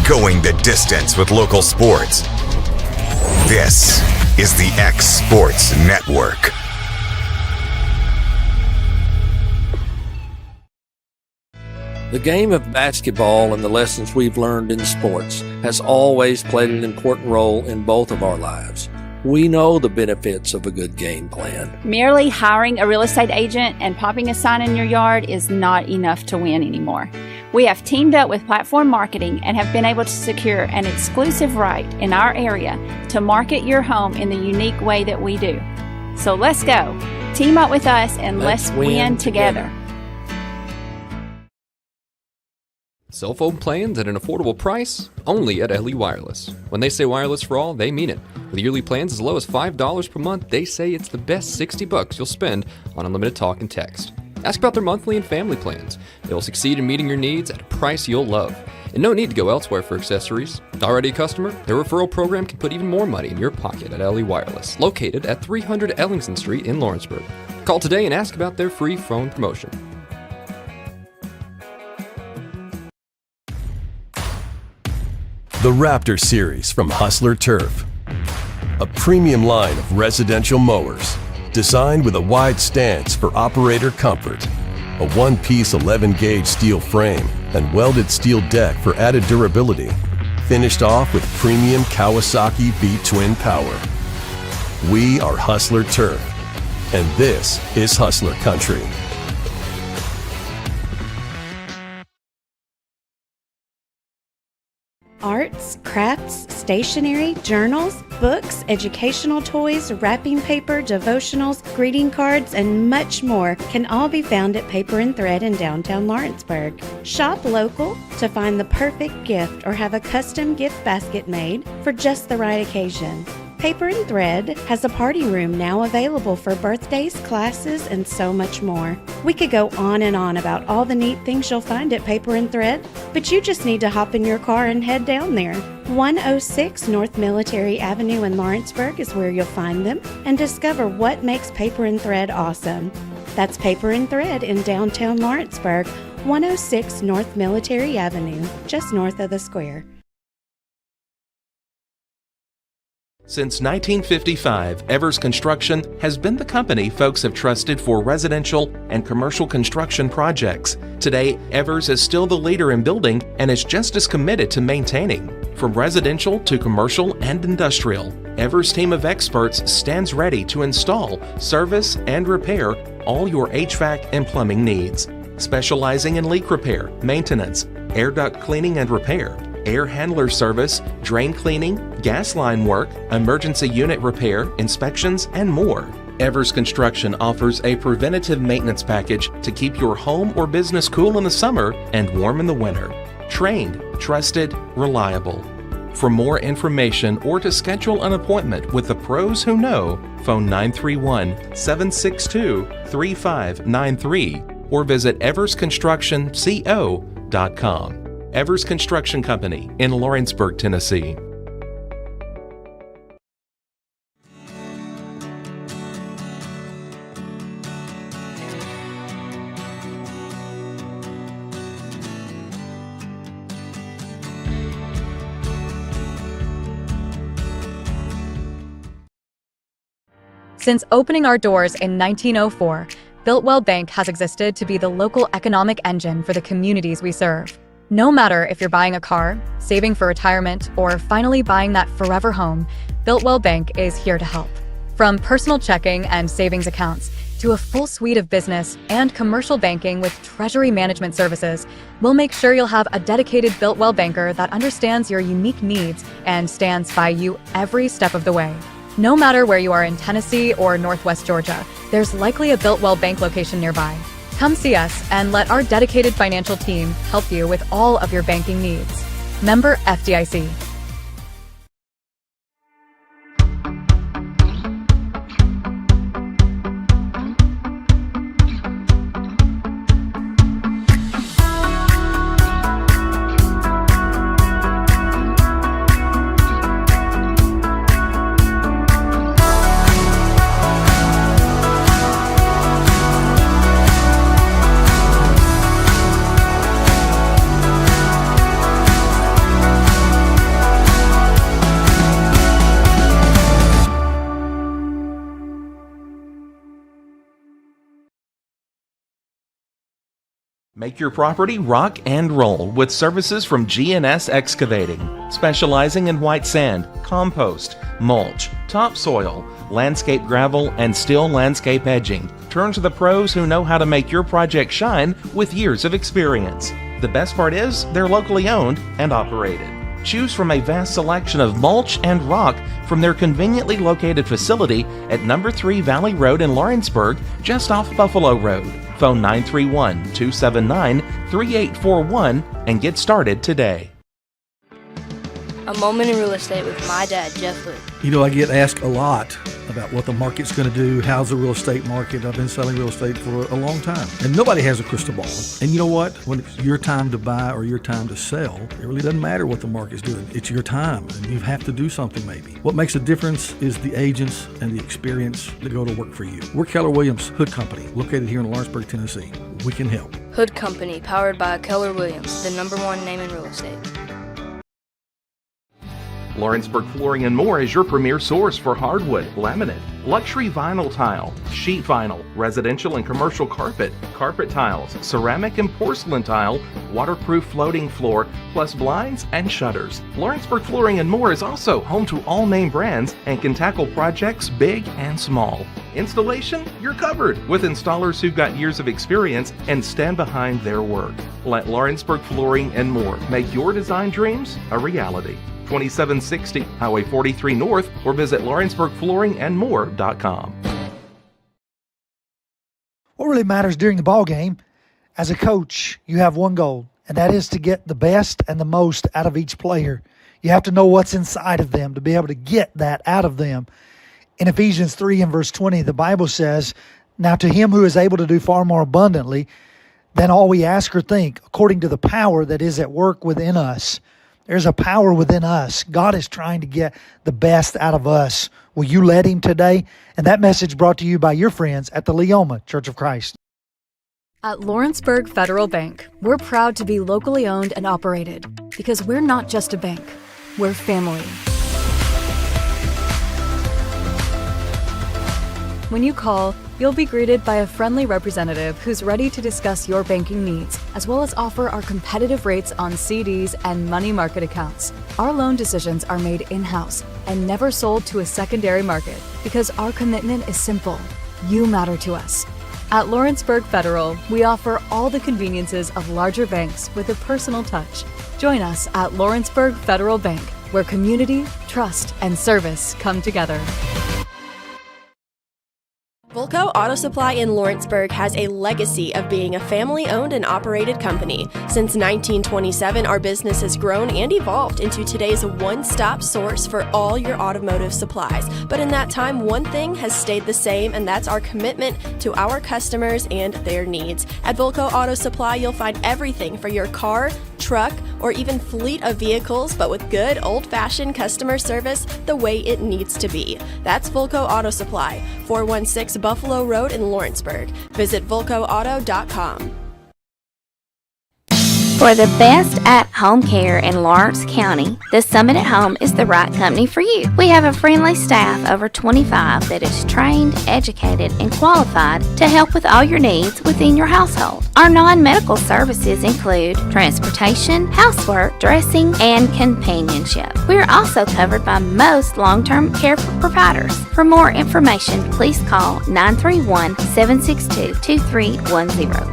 going the distance with local sports. This is the X Sports Network. The game of basketball and the lessons we've learned in sports has always played an important role in both of our lives. We know the benefits of a good game plan. Merely hiring a real estate agent and popping a sign in your yard is not enough to win anymore. We have teamed up with Platform Marketing and have been able to secure an exclusive right in our area to market your home in the unique way that we do. So let's go. Team up with us and let's win together. Cell phone plans at an affordable price? Only at LE Wireless. When they say wireless for all, they mean it. With yearly plans as low as $5 per month, they say it's the best $60 you'll spend on unlimited talk and text. Ask about their monthly and family plans. They'll succeed in meeting your needs at a price you'll love. And no need to go elsewhere for accessories. Already a customer? Their referral program can put even more money in your pocket at LE Wireless, located at 300 Ellingson Street in Lawrenceburg. Call today and ask about their free phone promotion. The Raptor Series from Hustler Turf. A premium line of residential mowers designed with a wide stance for operator comfort. A one-piece 11-gauge steel frame and welded steel deck for added durability. Finished off with premium Kawasaki V-twin power. We are Hustler Turf, and this is Hustler Country. Arts, crafts, stationery, journals, books, educational toys, wrapping paper, devotionals, greeting cards, and much more can all be found at Paper and Thread in downtown Lawrenceburg. Shop local to find the perfect gift or have a custom gift basket made for just the right occasion. Paper and Thread has a party room now available for birthdays, classes, and so much more. We could go on and on about all the neat things you'll find at Paper and Thread, but you just need to hop in your car and head down there. 106 North Military Avenue in Lawrenceburg is where you'll find them and discover what makes Paper and Thread awesome. That's Paper and Thread in downtown Lawrenceburg, 106 North Military Avenue, just north of the square. Since 1955, Evers Construction has been the company folks have trusted for residential and commercial construction projects. Today, Evers is still the leader in building and is just as committed to maintaining. From residential to commercial and industrial, Evers' team of experts stands ready to install, service, and repair all your HVAC and plumbing needs. Specializing in leak repair, maintenance, air duct cleaning and repair, air handler service, drain cleaning, gas line work, emergency unit repair, inspections, and more. Evers Construction offers a preventative maintenance package to keep your home or business cool in the summer and warm in the winter. Trained, trusted, reliable. For more information or to schedule an appointment with the pros who know, phone 931-762-3593 or visit eversconstructionco.com. Evers Construction Company in Lawrenceburg, Tennessee. Since opening our doors in 1904, Builtwell Bank has existed to be the local economic engine for the communities we serve. No matter if you're buying a car, saving for retirement, or finally buying that forever home, Builtwell Bank is here to help. From personal checking and savings accounts to a full suite of business and commercial banking with treasury management services, we'll make sure you'll have a dedicated Builtwell banker that understands your unique needs and stands by you every step of the way. No matter where you are in Tennessee or Northwest Georgia, there's likely a Builtwell Bank location nearby. Come see us and let our dedicated financial team help you with all of your banking needs. Member FDIC. Make your property rock and roll with services from G&S Excavating, specializing in white sand, compost, mulch, topsoil, landscape gravel, and steel landscape edging. Turn to the pros who know how to make your project shine with years of experience. The best part is they're locally owned and operated. Choose from a vast selection of mulch and rock from their conveniently located facility at number 3 Valley Road in Lawrenceburg, just off Buffalo Road. Phone 931-279-3841 and get started today. A moment in real estate with my dad, Jeff Luke. You know, I get asked a lot about what the market's going to do. How's the real estate market? I've been selling real estate for a long time, and nobody has a crystal ball. And you know what? When it's your time to buy or your time to sell, it really doesn't matter what the market's doing. It's your time, and you have to do something maybe. What makes a difference is the agents and the experience that go to work for you. We're Keller Williams Hood Company, located here in Lawrenceburg, Tennessee. We can help. Hood Company, powered by Keller Williams, the #1 name in real estate. Lawrenceburg Flooring and More is your premier source for hardwood, laminate, luxury vinyl tile, sheet vinyl, residential and commercial carpet, carpet tiles, ceramic and porcelain tile, waterproof floating floor, plus blinds and shutters. Lawrenceburg Flooring and More is also home to all name brands and can tackle projects big and small. Installation? You're covered with installers who've got years of experience and stand behind their work. Let Lawrenceburg Flooring and More make your design dreams a reality. 2760 Highway 43 North, or visit LawrenceburgFlooringandMore.com. What really matters during the ball game, as a coach, you have one goal, and that is to get the best and the most out of each player. You have to know what's inside of them to be able to get that out of them. In Ephesians 3 and verse 20, the Bible says, "Now to him who is able to do far more abundantly than all we ask or think, according to the power that is at work within us." There's a power within us. God is trying to get the best out of us. Will you let him today? And that message brought to you by your friends at the Tullahoma Church of Christ. At Lawrenceburg Federal Bank, we're proud to be locally owned and operated because we're not just a bank, we're family. When you call, you'll be greeted by a friendly representative who's ready to discuss your banking needs, as well as offer our competitive rates on CDs and money market accounts. Our loan decisions are made in-house and never sold to a secondary market because our commitment is simple. You matter to us. At Lawrenceburg Federal, we offer all the conveniences of larger banks with a personal touch. Join us at Lawrenceburg Federal Bank, where community, trust, and service come together. Volco Auto Supply in Lawrenceburg has a legacy of being a family-owned and operated company. Since 1927, our business has grown and evolved into today's one-stop source for all your automotive supplies. But in that time, one thing has stayed the same, and that's our commitment to our customers and their needs. At Volco Auto Supply, you'll find everything for your car, truck, or even fleet of vehicles, but with good old-fashioned customer service the way it needs to be. That's Volco Auto Supply, 416 Buffalo Road in Lawrenceburg. Visit VolcoAuto.com. For the best at-home care in Lawrence County, the Summit at Home is the right company for you. We have a friendly staff over 25 that is trained, educated, and qualified to help with all your needs within your household. Our non-medical services include transportation, housework, dressing, and companionship. We are also covered by most long-term care providers. For more information, please call 931-762-2310.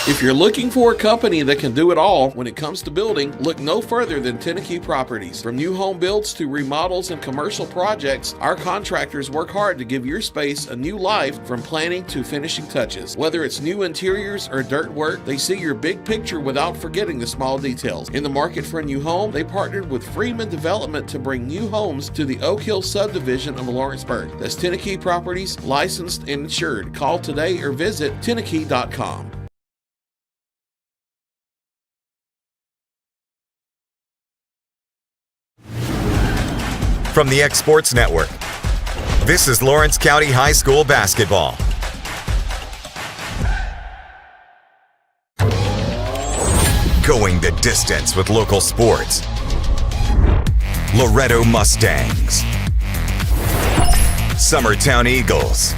If you're looking for a company that can do it all when it comes to building, look no further than Tennessee Properties. From new home builds to remodels and commercial projects, our contractors work hard to give your space a new life from planning to finishing touches. Whether it's new interiors or dirt work, they see your big picture without forgetting the small details. In the market for a new home, they partnered with Freeman Development to bring new homes to the Oak Hill subdivision of Lawrenceburg. That's Tennessee Properties, licensed and insured. Call today or visit Tennessee.com. From the X Sports Network, this is Lawrence County High School basketball. Going the distance with local sports. Loretto Mustangs, Summertown Eagles,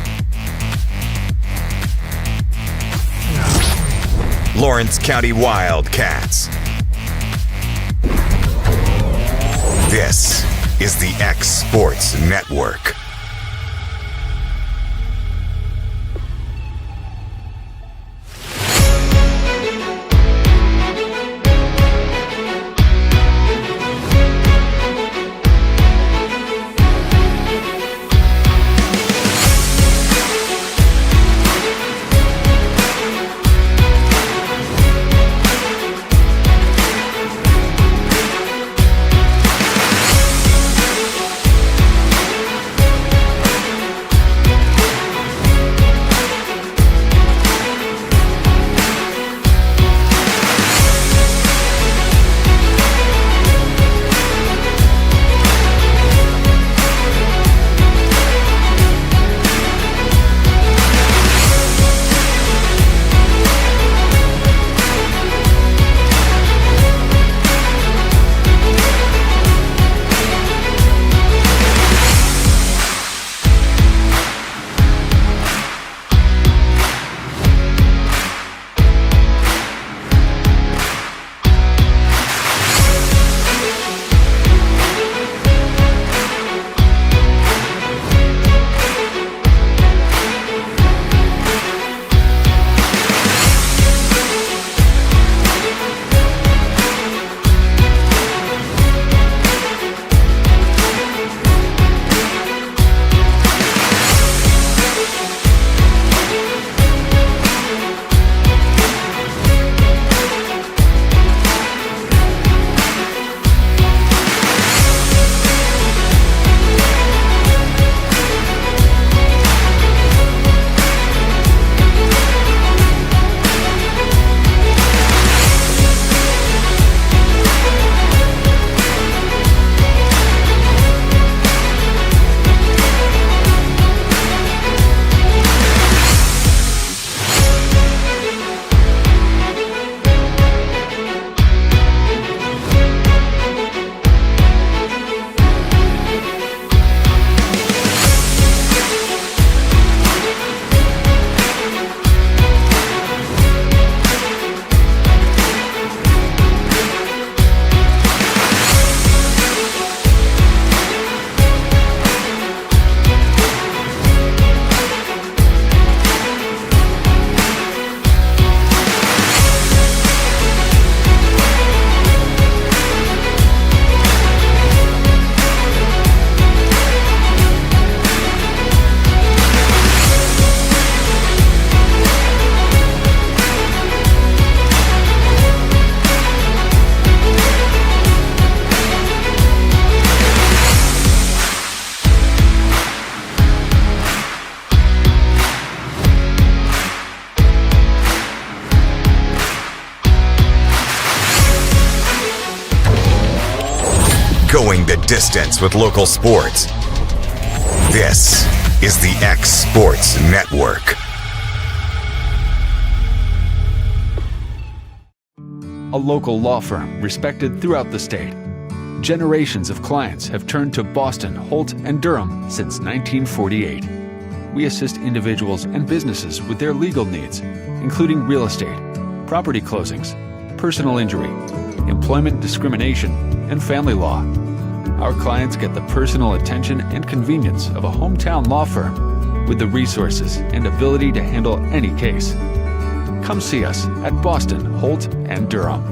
Lawrence County Wildcats. This is the X Sports Network. Going the distance with local sports. This is the X Sports Network. A local law firm respected throughout the state. Generations of clients have turned to Boston, Holt, and Durham since 1948. We assist individuals and businesses with their legal needs, including real estate, property closings, personal injury, employment discrimination, and family law. Our clients get the personal attention and convenience of a hometown law firm with the resources and ability to handle any case. Come see us at Boston, Holt, and Durham.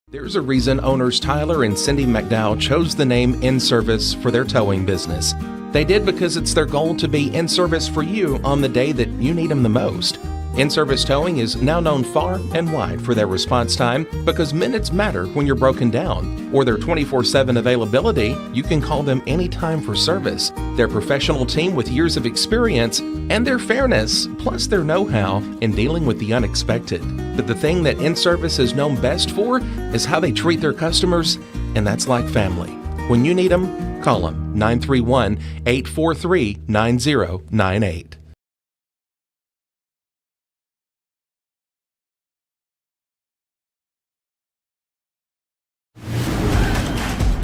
There's a reason owners Tyler and Cindy McDowell chose the name In Service for their towing business. They did because it's their goal to be in service for you on the day that you need them the most. In-Service Towing is now known far and wide for their response time because minutes matter when you're broken down, or their 24/7 availability. You can call them anytime for service. Their professional team with years of experience and their fairness, plus their know-how in dealing with the unexpected. But the thing that In-Service is known best for is how they treat their customers, and that's like family. When you need them, call them 931-843-9098.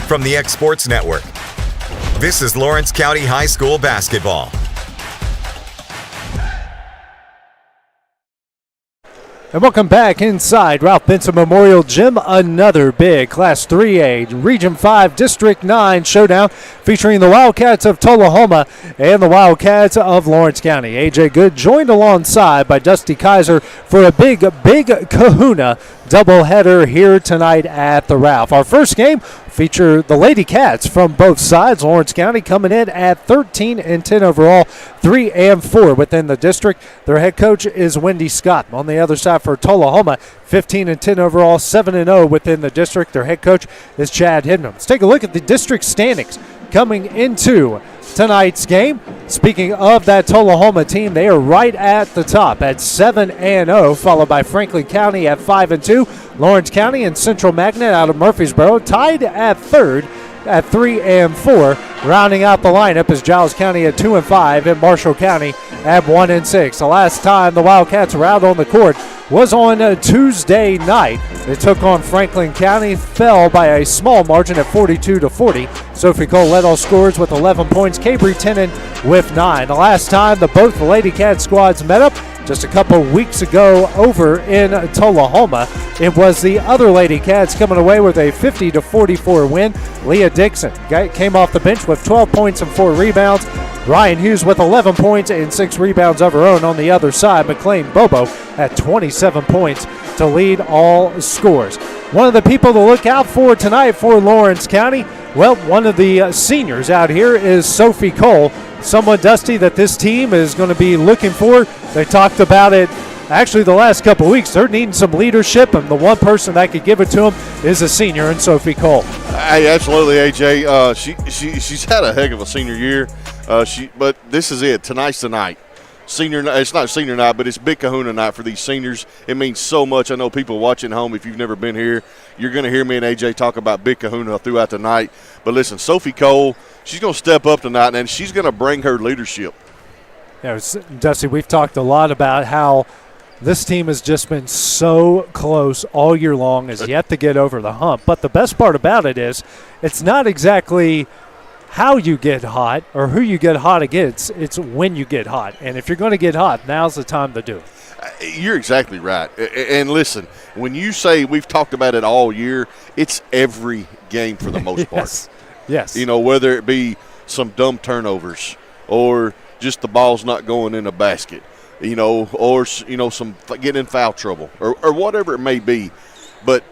From the X Sports Network, this is Lawrence County High School basketball. And welcome back inside Ralph Benson Memorial Gym. Another big Class 3A Region 5 District 9 showdown featuring the Wildcats of Tullahoma and the Wildcats of Lawrence County. A.J. Good joined alongside by Dusty Kaiser for a big kahuna doubleheader here tonight at the Ralph. Our first game feature the Lady Cats from both sides. Lawrence County coming in at 13-10 overall, 3-4 within the district. Their head coach is Wendy Scott. On the other side for Tullahoma, 15-10 overall, 7-0 within the district. Their head coach is Chad Hidman. Let's take a look at the district standings coming into tonight's game. Speaking of that Tullahoma team, they are right at the top at 7-0, followed by Franklin County at 5-2. Lawrence County and Central Magnet out of Murfreesboro tied at third at 3-4. Rounding out the lineup is Giles County at 2-5 and Marshall County at 1-6. The last time the Wildcats were out on the court was on Tuesday night. They took on Franklin County, fell by a small margin at 42-40. Sophie Cole led all scorers with 11 points. Cabry Tennant with 9. The last time both the Lady Cat squads met up just a couple weeks ago over in Tullahoma, it was the other Lady Cats coming away with a 50-44 win. Leah Dixon came off the bench with 12 points and 4 rebounds. Ryan Hughes with 11 points and 6 rebounds of her own. On the other side, McLean Bobo at 27 points to lead all scores. One of the people to look out for tonight for Lawrence County, well, one of the seniors out here is Sophie Cole. Someone, Dusty, that this team is going to be looking for. They talked about it actually the last couple of weeks. They're needing some leadership, and the one person that could give it to them is a senior in Sophie Cole. Hey, absolutely, AJ. She's had a heck of a senior year. But this is it. Tonight's the night. It's not senior night, but it's big kahuna night for these seniors. It means so much. I know people watching home, if you've never been here, you're going to hear me and AJ talk about big kahuna throughout the night. But listen, Sophie Cole, she's going to step up tonight, and she's going to bring her leadership. Yeah, Dusty, we've talked a lot about how this team has just been so close all year long, has yet to get over the hump. But the best part about it is it's not exactly how you get hot or who you get hot against, it's when you get hot. And if you're going to get hot, now's the time to do it. You're exactly right. And listen, when you say we've talked about it all year, it's every game for the most part. Yes. You know, whether it be some dumb turnovers or just the ball's not going in a basket, you know, or, you know, some getting in foul trouble or whatever it may be. But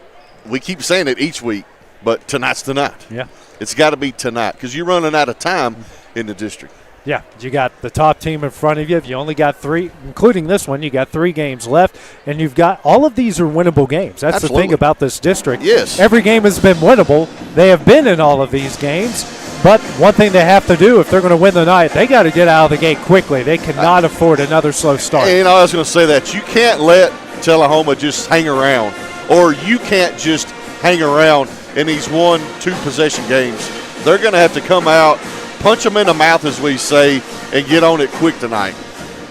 we keep saying it each week, but tonight's the night. Yeah. It's got to be tonight because you're running out of time in the district. Yeah, you got the top team in front of you. You only got 3, including this one, you got 3 games left, and you've got all of these are winnable games. That's Absolutely. The thing about this district. Yes. Every game has been winnable. They have been in all of these games, but one thing they have to do if they're going to win the night, they got to get out of the gate quickly. They cannot afford another slow start. And I was going to say that. You can't let Tullahoma just hang around, or you can't just hang around in these 1-2 possession games. They're going to have to come out, punch them in the mouth, as we say, and get on it quick tonight.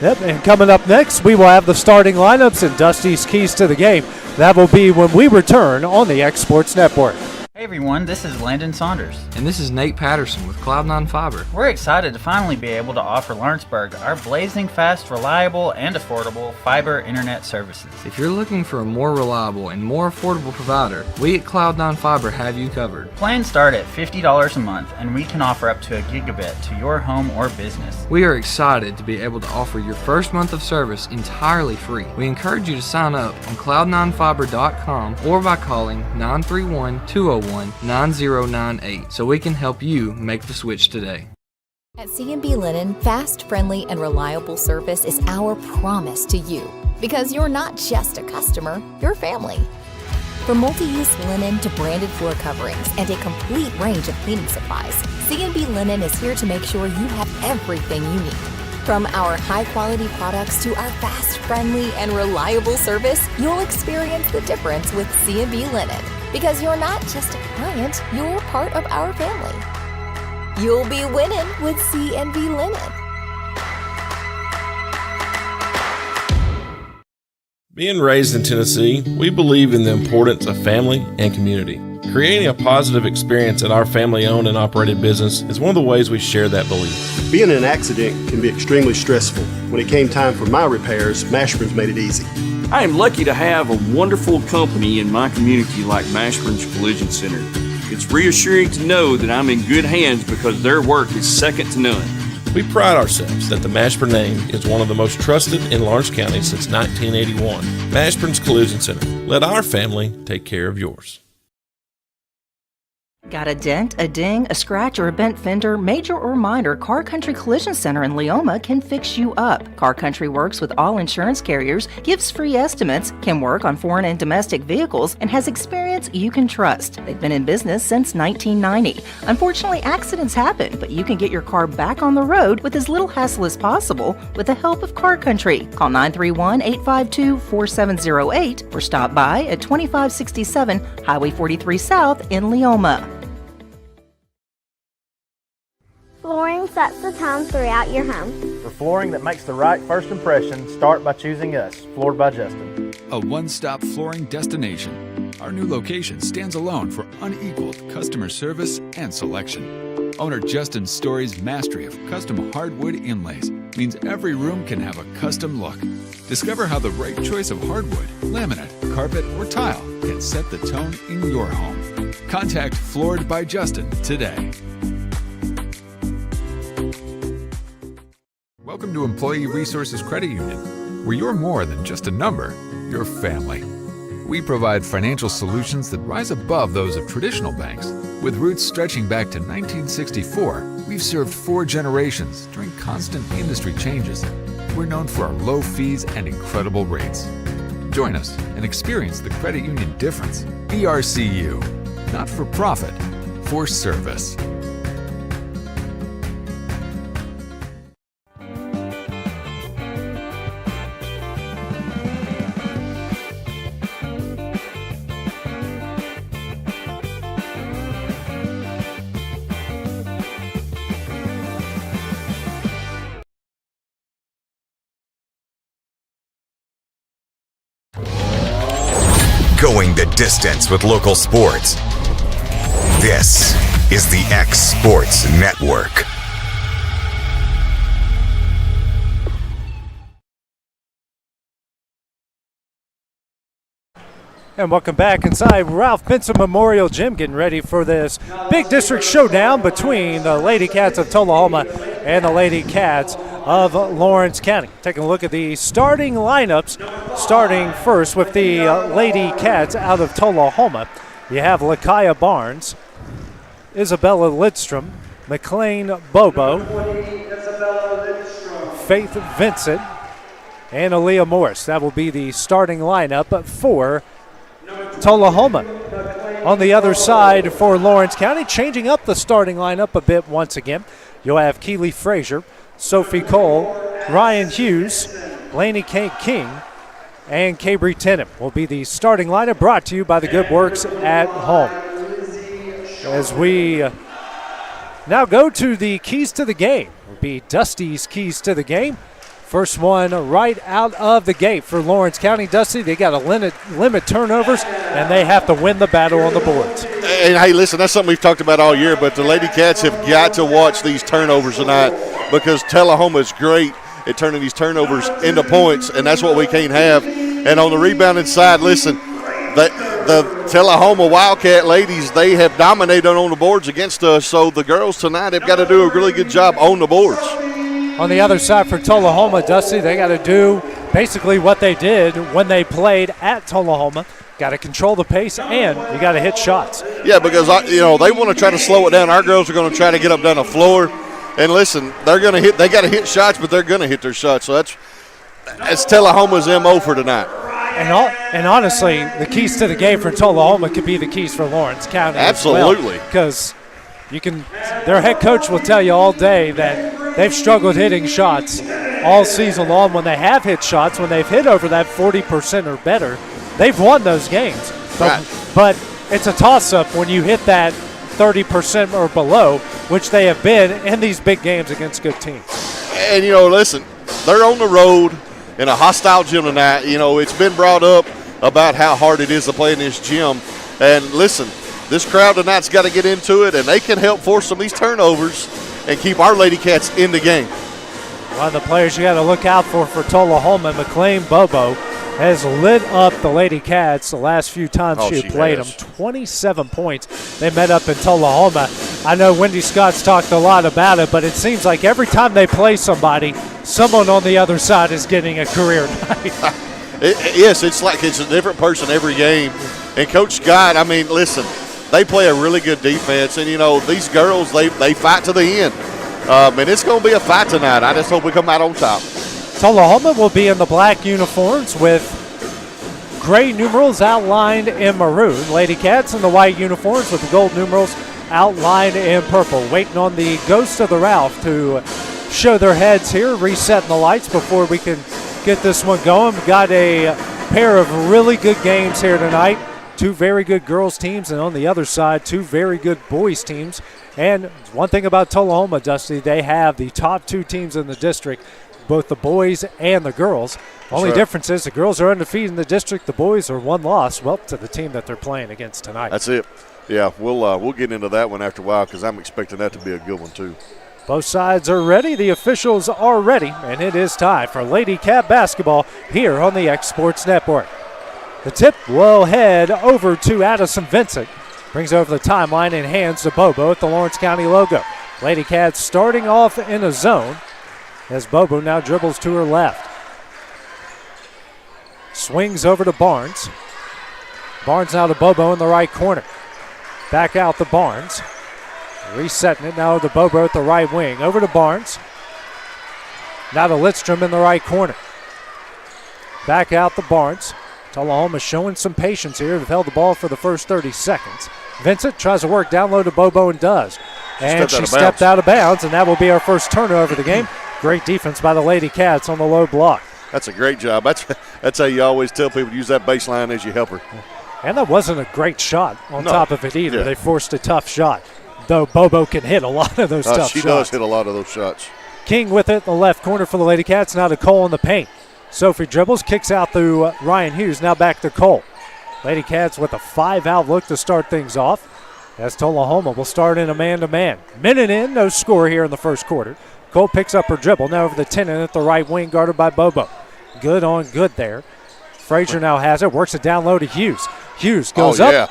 Yep, and coming up next, we will have the starting lineups and Dusty's keys to the game. That will be when we return on the X Sports Network. Hey everyone, this is Landon Saunders. And this is Nate Patterson with Cloud9 Fiber. We're excited to finally be able to offer Lawrenceburg our blazing fast, reliable, and affordable fiber internet services. If you're looking for a more reliable and more affordable provider, we at Cloud9 Fiber have you covered. Plans start at $50 a month, and we can offer up to a gigabit to your home or business. We are excited to be able to offer your first month of service entirely free. We encourage you to sign up on cloud9fiber.com or by calling 931-201-9098 so we can help you make the switch today. At C&B Linen, fast, friendly, and reliable service is our promise to you because you're not just a customer, you're family. From multi-use linen to branded floor coverings and a complete range of cleaning supplies, C&B Linen is here to make sure you have everything you need. From our high-quality products to our fast, friendly, and reliable service, you'll experience the difference with C&B Linen. Because you're not just a client, you're part of our family. You'll be winning with C&B Linen. Being raised in Tennessee, we believe in the importance of family and community. Creating a positive experience at our family-owned and operated business is one of the ways we share that belief. Being in an accident can be extremely stressful. When it came time for my repairs, Mashburn's made it easy. I am lucky to have a wonderful company in my community like Mashburn's Collision Center. It's reassuring to know that I'm in good hands because their work is second to none. We pride ourselves that the Mashburn name is one of the most trusted in Lawrence County since 1981. Mashburn's Collision Center. Let our family take care of yours. Got a dent, a ding, a scratch, or a bent fender? Major or minor, Car Country Collision Center in Leoma can fix you up. Car Country works with all insurance carriers, gives free estimates, can work on foreign and domestic vehicles, and has experience you can trust. They've been in business since 1990. Unfortunately, accidents happen, but you can get your car back on the road with as little hassle as possible with the help of Car Country. Call 931-852-4708 or stop by at 2567 Highway 43 South in Leoma. Flooring sets the tone throughout your home. For flooring that makes the right first impression, start by choosing us, Floored by Justin. A one-stop flooring destination. Our new location stands alone for unequaled customer service and selection. Owner Justin Story's mastery of custom hardwood inlays means every room can have a custom look. Discover how the right choice of hardwood, laminate, carpet, or tile can set the tone in your home. Contact Floored by Justin today. Welcome to Employee Resources Credit Union, where you're more than just a number, you're family. We provide financial solutions that rise above those of traditional banks. With roots stretching back to 1964, we've served 4 generations during constant industry changes. We're known for our low fees and incredible rates. Join us and experience the credit union difference. ERCU, not for profit, for service. Going the distance with local sports. This is the X Sports Network. And welcome back inside Ralph Benson Memorial Gym, getting ready for this big district showdown between the Lady Cats of Tullahoma and the Lady Cats of Lawrence County. Taking a look at the starting lineups, starting first with the Lady Cats out of Tullahoma. You have Lakaya Barnes, Isabella Lidstrom, McLean Bobo, Faith Vincent, and Aaliyah Morris. That will be the starting lineup for Tullahoma. On the other side for Lawrence County, changing up the starting lineup a bit once again. You'll have Keely Frazier, Sophie Cole, Ryan Hughes, Laney King, and Cabry Tennant will be the starting lineup, brought to you by the Good Works at Home. As we now go to the keys to the game, it will be Dusty's keys to the game. First one right out of the gate for Lawrence County. Dusty, they got to limit turnovers, and they have to win the battle on the boards. And, hey, listen, that's something we've talked about all year, but the Lady Cats have got to watch these turnovers tonight because Tullahoma is great at turning these turnovers into points, and that's what we can't have. And on the rebounding side, listen, the Tullahoma Wildcat ladies, they have dominated on the boards against us, so the girls tonight have got to do a really good job on the boards. On the other side for Tullahoma, Dusty, they got to do basically what they did when they played at Tullahoma. Got to control the pace, and you got to hit shots. Yeah, because they want to try to slow it down. Our girls are going to try to get up down the floor. And listen, they're going to hit. They got to hit shots, but they're going to hit their shots. So that's Tullahoma's MO for tonight. And honestly, the keys to the game for Tullahoma could be the keys for Lawrence County. Absolutely, because their head coach will tell you all day that they've struggled hitting shots all season long. When they have hit shots, when they've hit over that 40% or better, they've won those games. But it's a toss-up when you hit that 30% or below, which they have been in these big games against good teams. And, listen, they're on the road in a hostile gym tonight. It's been brought up about how hard it is to play in this gym. And, listen, this crowd tonight's got to get into it, and they can help force some of these turnovers and keep our Lady Cats in the game. One of the players you got to look out for Tullahoma, McLean Bobo, has lit up the Lady Cats the last few times she played them. 27 points. They met up in Tullahoma. I know Wendy Scott's talked a lot about it, but it seems like every time they play somebody, someone on the other side is getting a career night. Yes, it's like it's a different person every game. And Coach Scott, I mean, listen, they play a really good defense. And, you know, these girls, they fight to the end. And it's going to be a fight tonight. I just hope we come out on top. Tullahoma will be in the black uniforms with gray numerals outlined in maroon. Lady Cats in the white uniforms with the gold numerals outlined in purple. Waiting on the Ghost of the Ralph to show their heads here, resetting the lights before we can get this one going. We've got a pair of really good games here tonight. Two very good girls teams, and on the other side, two very good boys teams. And one thing about Tullahoma, Dusty, they have the top two teams in the district, both the boys and the girls. Only difference is the girls are undefeated in the district. The boys are one loss, well, to the team that they're playing against tonight. That's it. Yeah, we'll get into that one after a while because I'm expecting that to be a good one too. Both sides are ready. The officials are ready, and it is time for Lady Cat basketball here on the X Sports Network. The tip will head over to Addison Vincent. Brings over the timeline and hands to Bobo at the Lawrence County logo. Lady Cats starting off in a zone as Bobo now dribbles to her left. Swings over to Barnes. Barnes now to Bobo in the right corner. Back out to Barnes. Resetting it now to Bobo at the right wing. Over to Barnes. Now to Lidstrom in the right corner. Back out to Barnes. Tullahoma showing some patience here. They've held the ball for the first 30 seconds. Vincent tries to work down low to Bobo and does. And she stepped out of bounds, and that will be our first turnover of the game. Great defense by the Lady Cats on the low block. That's a great job. That's how you always tell people to use that baseline as you help her. And that wasn't a great shot on top of it either. Yeah. They forced a tough shot, though Bobo can hit a lot of those tough shots. She does hit a lot of those shots. King with it in the left corner for the Lady Cats. Now to Cole in the paint. Sophie dribbles, kicks out to Ryan Hughes. Now back to Cole. Lady Cats with a 5-out look to start things off. As Tullahoma will start in a man-to-man. Minute in, no score here in the first quarter. Cole picks up her dribble. Now over the 10 at the right wing, guarded by Bobo. Good on good there. Frazier now has it, works it down low to Hughes. Hughes goes up,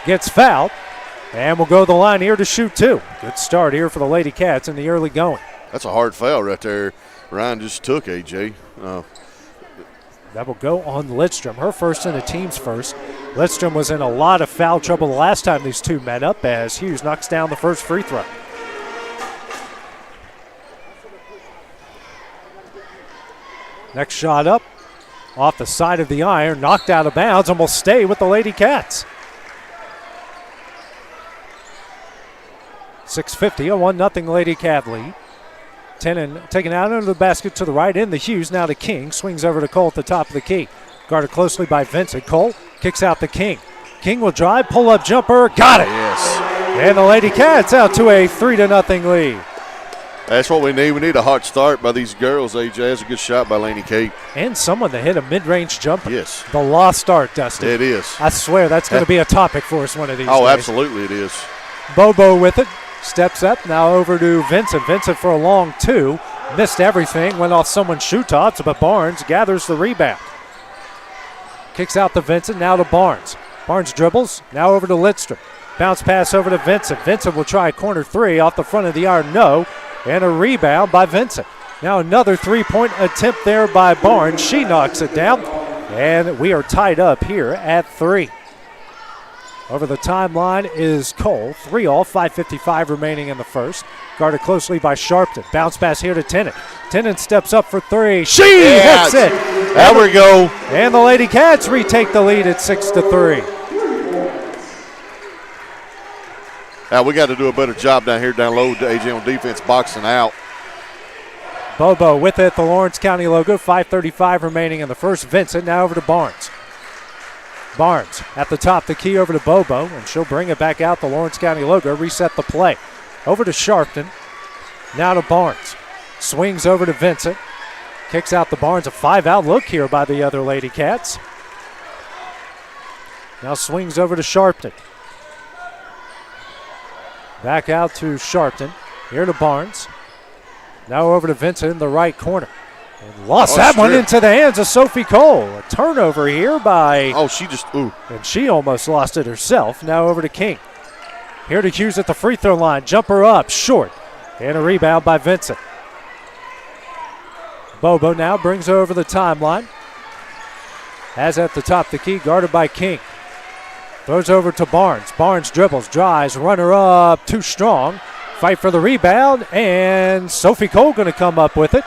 gets fouled, and will go to the line here to shoot two. Good start here for the Lady Cats in the early going. That's a hard foul right there. Ryan just took, AJ. That will go on Lidstrom. Her first and the team's first. Lidstrom was in a lot of foul trouble the last time these two met up as Hughes knocks down the first free throw. Next shot up, off the side of the iron, knocked out of bounds, and will stay with the Lady Cats. 6:50, a 1-0 Lady Cat lead. Tenen taken out under the basket to the right in the Hughes. Now to King. Swings over to Cole at the top of the key. Guarded closely by Vincent. Cole kicks out to King. King will drive, pull up jumper. Got it. Yes. And the Lady Cats out to a 3-0 lead. That's what we need. We need a hot start by these girls, AJ. That's a good shot by Laney Kate. And someone to hit a mid-range jumper. Yes. The lost start, Dustin. It is. I swear that's going to be a topic for us one of these days. Oh, absolutely it is. Bobo with it. Steps up, now over to Vincent. Vincent for a long two. Missed everything, went off someone's shoe tops, but Barnes gathers the rebound. Kicks out to Vincent, now to Barnes. Barnes dribbles, now over to Lidstrom. Bounce pass over to Vincent. Vincent will try a corner three off the front of the iron, no. And a rebound by Vincent. Now another three-point attempt there by Barnes. She knocks it down, and we are tied up here at 3. Over the timeline is Cole. 3-all, 5:55 remaining in the first. Guarded closely by Sharpton. Bounce pass here to Tennant. Tennant steps up for three. She hits it. There we go. And the Lady Cats retake the lead at 6-3. Now we got to do a better job down here, down low, AJ on defense, boxing out. Bobo with it, the Lawrence County logo. 5:35 remaining in the first. Vincent now over to Barnes. Barnes at the top, the key over to Bobo, and she'll bring it back out, the Lawrence County logo, reset the play. Over to Sharpton, now to Barnes. Swings over to Vincent, kicks out the Barnes. A 5-out look here by the other Lady Cats. Now swings over to Sharpton. Back out to Sharpton, here to Barnes. Now over to Vincent in the right corner. And lost that one into the hands of Sophie Cole. A turnover here by. Oh, she just, ooh. And she almost lost it herself. Now over to King. Here to Hughes at the free throw line. Jumper up, short. And a rebound by Vincent. Bobo now brings her over the timeline. Has at the top of the key, guarded by King. Throws over to Barnes. Barnes dribbles, drives, runner up, too strong. Fight for the rebound, and Sophie Cole going to come up with it.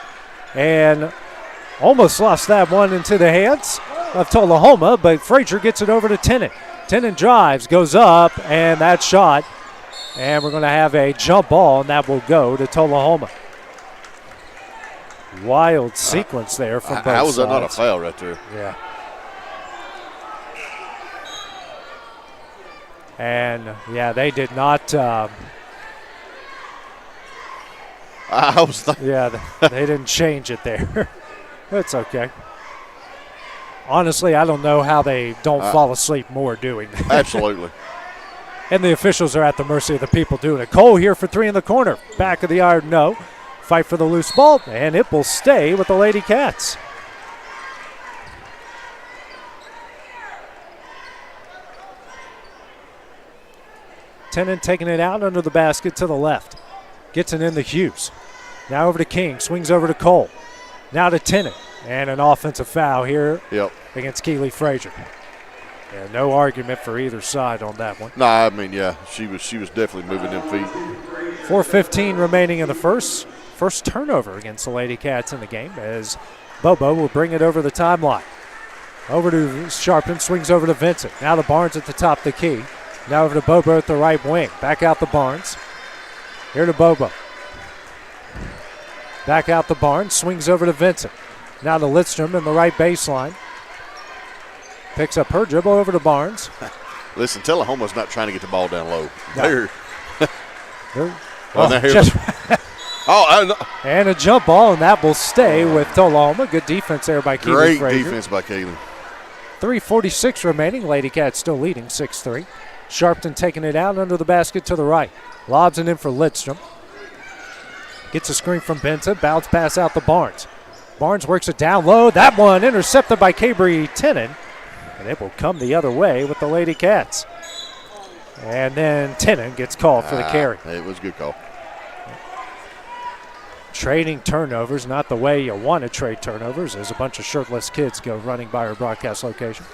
And almost lost that one into the hands of Tullahoma, but Frazier gets it over to Tennant. Tennant drives, goes up, and that shot. And we're going to have a jump ball, and that will go to Tullahoma. Wild sequence there from both sides. How was that not a foul right there? Yeah. And, yeah, they did not. I was yeah, they didn't change it there. That's okay. Honestly, I don't know how they don't fall asleep more doing that. Absolutely. And the officials are at the mercy of the people doing it. Cole here for three in the corner. Back of the iron, no. Fight for the loose ball, and it will stay with the Lady Cats. Tennant taking it out under the basket to the left. Gets it in the Hughes. Now over to King. Swings over to Cole. Now to Tennant. And an offensive foul here against Keely Frazier. Yeah, no argument for either side on that one. No, I mean, yeah, she was definitely moving them feet. 4:15 remaining in the first. First turnover against the Lady Cats in the game as Bobo will bring it over the timeline. Over to Sharpen, swings over to Vincent. Now to Barnes at the top of the key. Now over to Bobo at the right wing. Back out to Barnes. Here to Bobo. Back out to Barnes, swings over to Vincent. Now to Lidstrom in the right baseline. Picks up her dribble over to Barnes. Listen, Tullahoma's not trying to get the ball down low. No. And a jump ball, and that will stay with Tullahoma. Good defense there by Keely Frazier. Great defense by Keely. 3:46 remaining. Lady Cats still leading 6-3. Sharpton taking it out under the basket to the right. Lobs it in for Lidstrom. Gets a screen from Benson. Bounce pass out to Barnes. Barnes works it down low. That one intercepted by Cabry Tennant. And it will come the other way with the Lady Cats. And then Tennant gets called for the carry. It was a good call. Trading turnovers, not the way you want to trade turnovers, as a bunch of shirtless kids go running by our broadcast location.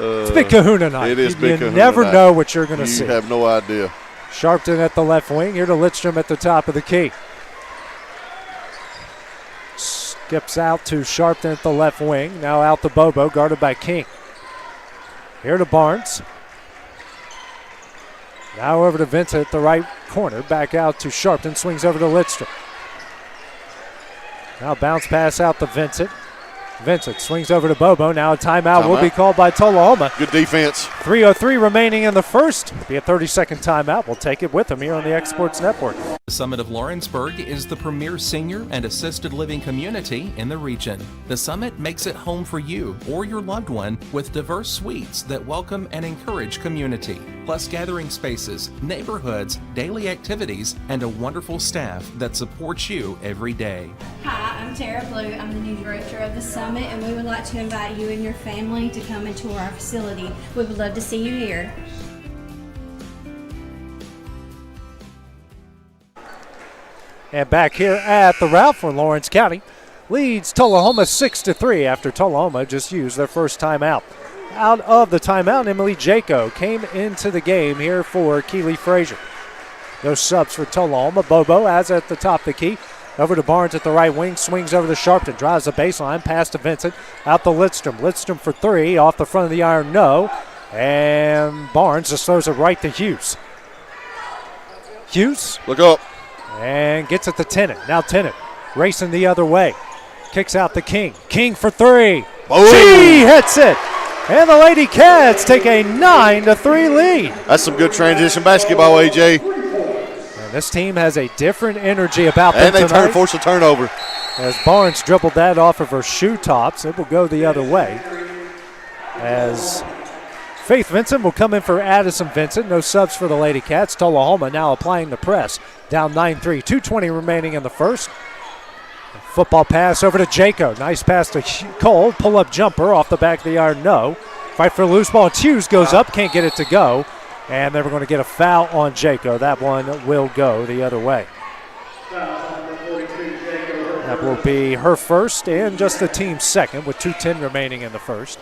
It's Big Kahuna night. It is Big Kahuna night. You never know what you're going to see. You have no idea. Sharpton at the left wing. Here to Lidstrom at the top of the key. Skips out to Sharpton at the left wing. Now out to Bobo, guarded by King. Here to Barnes. Now over to Vincent at the right corner. Back out to Sharpton. Swings over to Lidstrom. Now bounce pass out to Vincent. Vincent swings over to Bobo. Now a timeout will be called by Tullahoma. Good defense. 3:03 remaining in the first. Be a 30-second timeout. We'll take it with them here on the X Sports Network. The Summit of Lawrenceburg is the premier senior and assisted living community in the region. The Summit makes it home for you or your loved one with diverse suites that welcome and encourage community, plus gathering spaces, neighborhoods, daily activities, and a wonderful staff that supports you every day. Hi, I'm Tara Blue. I'm the new director of the Summit, and we would like to invite you and your family to come and tour our facility. We would love to see you here. And back here at the Ralph, where Lawrence County leads Tullahoma 6-3 after Tullahoma just used their first timeout. Out of the timeout, Emily Jaco came into the game here for Keely Frazier. Those subs for Tullahoma. Bobo as at the top of the key. Over to Barnes at the right wing, swings over to Sharpton, drives the baseline, pass to Vincent, out to Lidstrom. Lidstrom for three, off the front of the iron, no. And Barnes just throws it right to Hughes. Hughes. Look up. And gets it to Tennant. Now Tennant racing the other way. Kicks out to King. King for three. Boom. She hits it. And the Lady Cats take a 9-3 lead. That's some good transition basketball, AJ. And this team has a different energy about them tonight. And they force a turnover. As Barnes dribbled that off of her shoe tops, it will go the other way. As Faith Vincent will come in for Addison Vincent. No subs for the Lady Cats. Tullahoma now applying the press. Down 9-3. 2:20 remaining in the first. Football pass over to Jaco. Nice pass to Cole. Pull-up jumper off the back of the iron. No. Fight for a loose ball. Hughes goes up. Can't get it to go. And then we're going to get a foul on Jaco. That one will go the other way. That will be her first and just the team's second with 2:10 remaining in the first.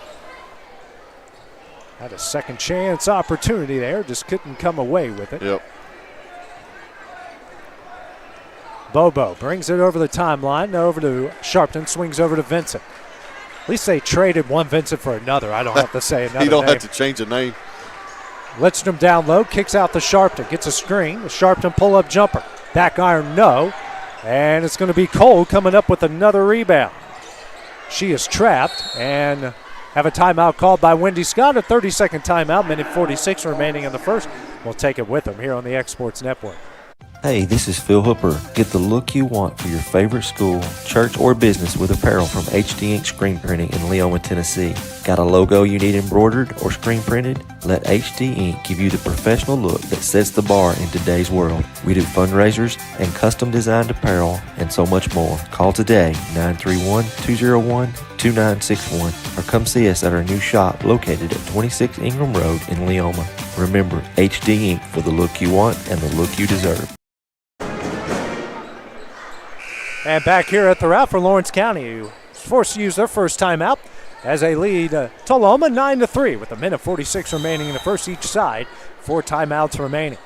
Had a second chance opportunity there. Just couldn't come away with it. Yep. Bobo brings it over the timeline. Now over to Sharpton. Swings over to Vincent. At least they traded one Vincent for another. I don't have to say another You don't name. have to change the name. Lidstrom down low. Kicks out to Sharpton. Gets a screen. The Sharpton pull-up jumper. Back iron, no. And it's going to be Cole coming up with another rebound. She is trapped and have a timeout called by Wendy Scott. A 30-second timeout. Minute 46 remaining in the first. We'll take it with them here on the X Sports Network. Hey, this is Phil Hooper. Get the look you want for your favorite school, church, or business with apparel from HD Ink Screen Printing in Leoma, Tennessee. Got a logo you need embroidered or screen printed? Let HD Ink give you the professional look that sets the bar in today's world. We do fundraisers and custom designed apparel and so much more. Call today, 931-201-2961, or come see us at our new shop located at 26 Ingram Road in Leoma. Remember, HD Ink for the look you want and the look you deserve. And back here at the route for Lawrence County, who was forced to use their first timeout as they lead Tullahoma 9-3 with a minute 46 remaining in the first each side. 4 timeouts remaining.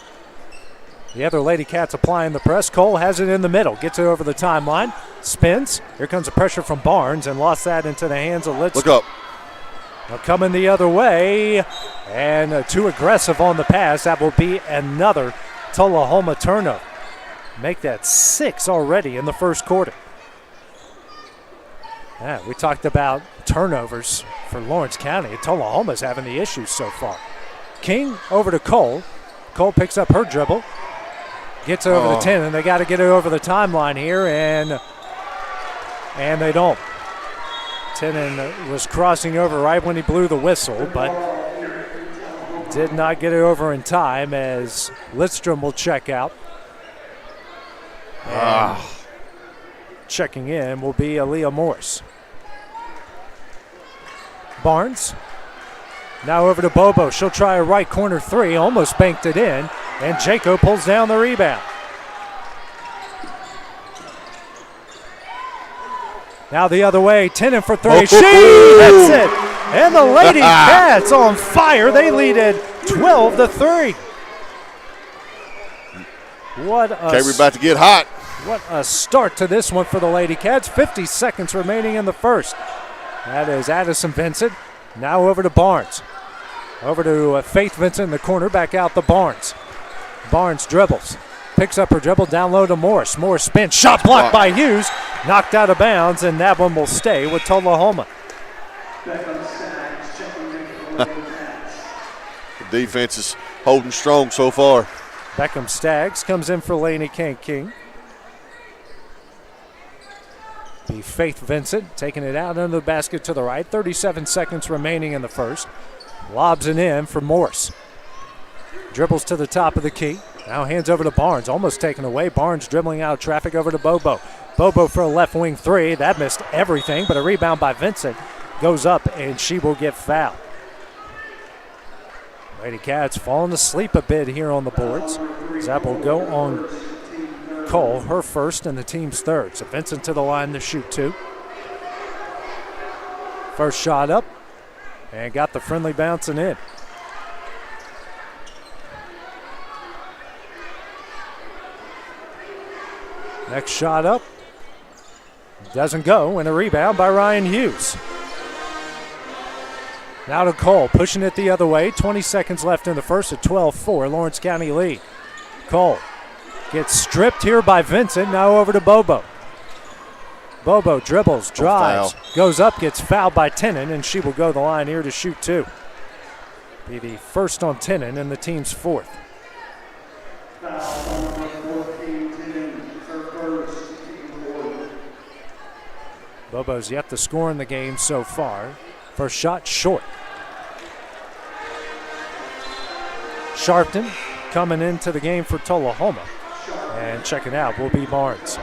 The other Lady Cats applying the press. Cole has it in the middle, gets it over the timeline, spins. Here comes the pressure from Barnes and lost that into the hands of Litz. Look up. Now coming the other way and too aggressive on the pass. That will be another Tullahoma turnover. Make that 6 already in the first quarter. Yeah, we talked about turnovers for Lawrence County. Tullahoma's having the issues so far. King over to Cole. Cole picks up her dribble. Gets it over the 10, and they got to get it over the timeline here, and they don't. Tenen was crossing over right when he blew the whistle, but did not get it over in time as Lidstrom will check out. Checking in will be Aaliyah Morse. Barnes. Now over to Bobo. She'll try a right corner 3. Almost banked it in. And Jaco pulls down the rebound. Now the other way. Tenen for 3. She hits it. And the Lady Cats on fire. They lead it 12-3. What a Okay, we're about to get hot. What a start to this one for the Lady Cats. 50 seconds remaining in the first. That is Addison Vincent. Now over to Barnes. Over to Faith Vincent in the corner. Back out to Barnes. Barnes dribbles. Picks up her dribble down low to Morris. Morris spins. Shot blocked by Hughes. Knocked out of bounds, and that one will stay with Tullahoma. The defense is holding strong so far. Beckham Staggs comes in for Laney King. Be Faith Vincent taking it out under the basket to the right. 37 seconds remaining in the first. Lobs it in for Morse. Dribbles to the top of the key. Now hands over to Barnes. Almost taken away. Barnes dribbling out of traffic over to Bobo. Bobo for a left wing 3. That missed everything, but a rebound by Vincent goes up, and she will get fouled. Lady Cats falling asleep a bit here on the boards. That will go on Cole, her first and the team's third. So Vincent to the line to shoot 2. First shot up and got the friendly bouncing in. Next shot up. Doesn't go, and a rebound by Ryan Hughes. Now to Cole, pushing it the other way. 20 seconds left in the first at 12-4. Lawrence County lead. Cole gets stripped here by Vincent. Now over to Bobo. Bobo dribbles, drives, goes up, gets fouled by Tenen, and she will go to the line here to shoot 2. Be the first on Tenen and the team's 4th. Bobo's yet to score in the game so far. First shot short. Sharpton coming into the game for Tullahoma. And checking out will be Barnes.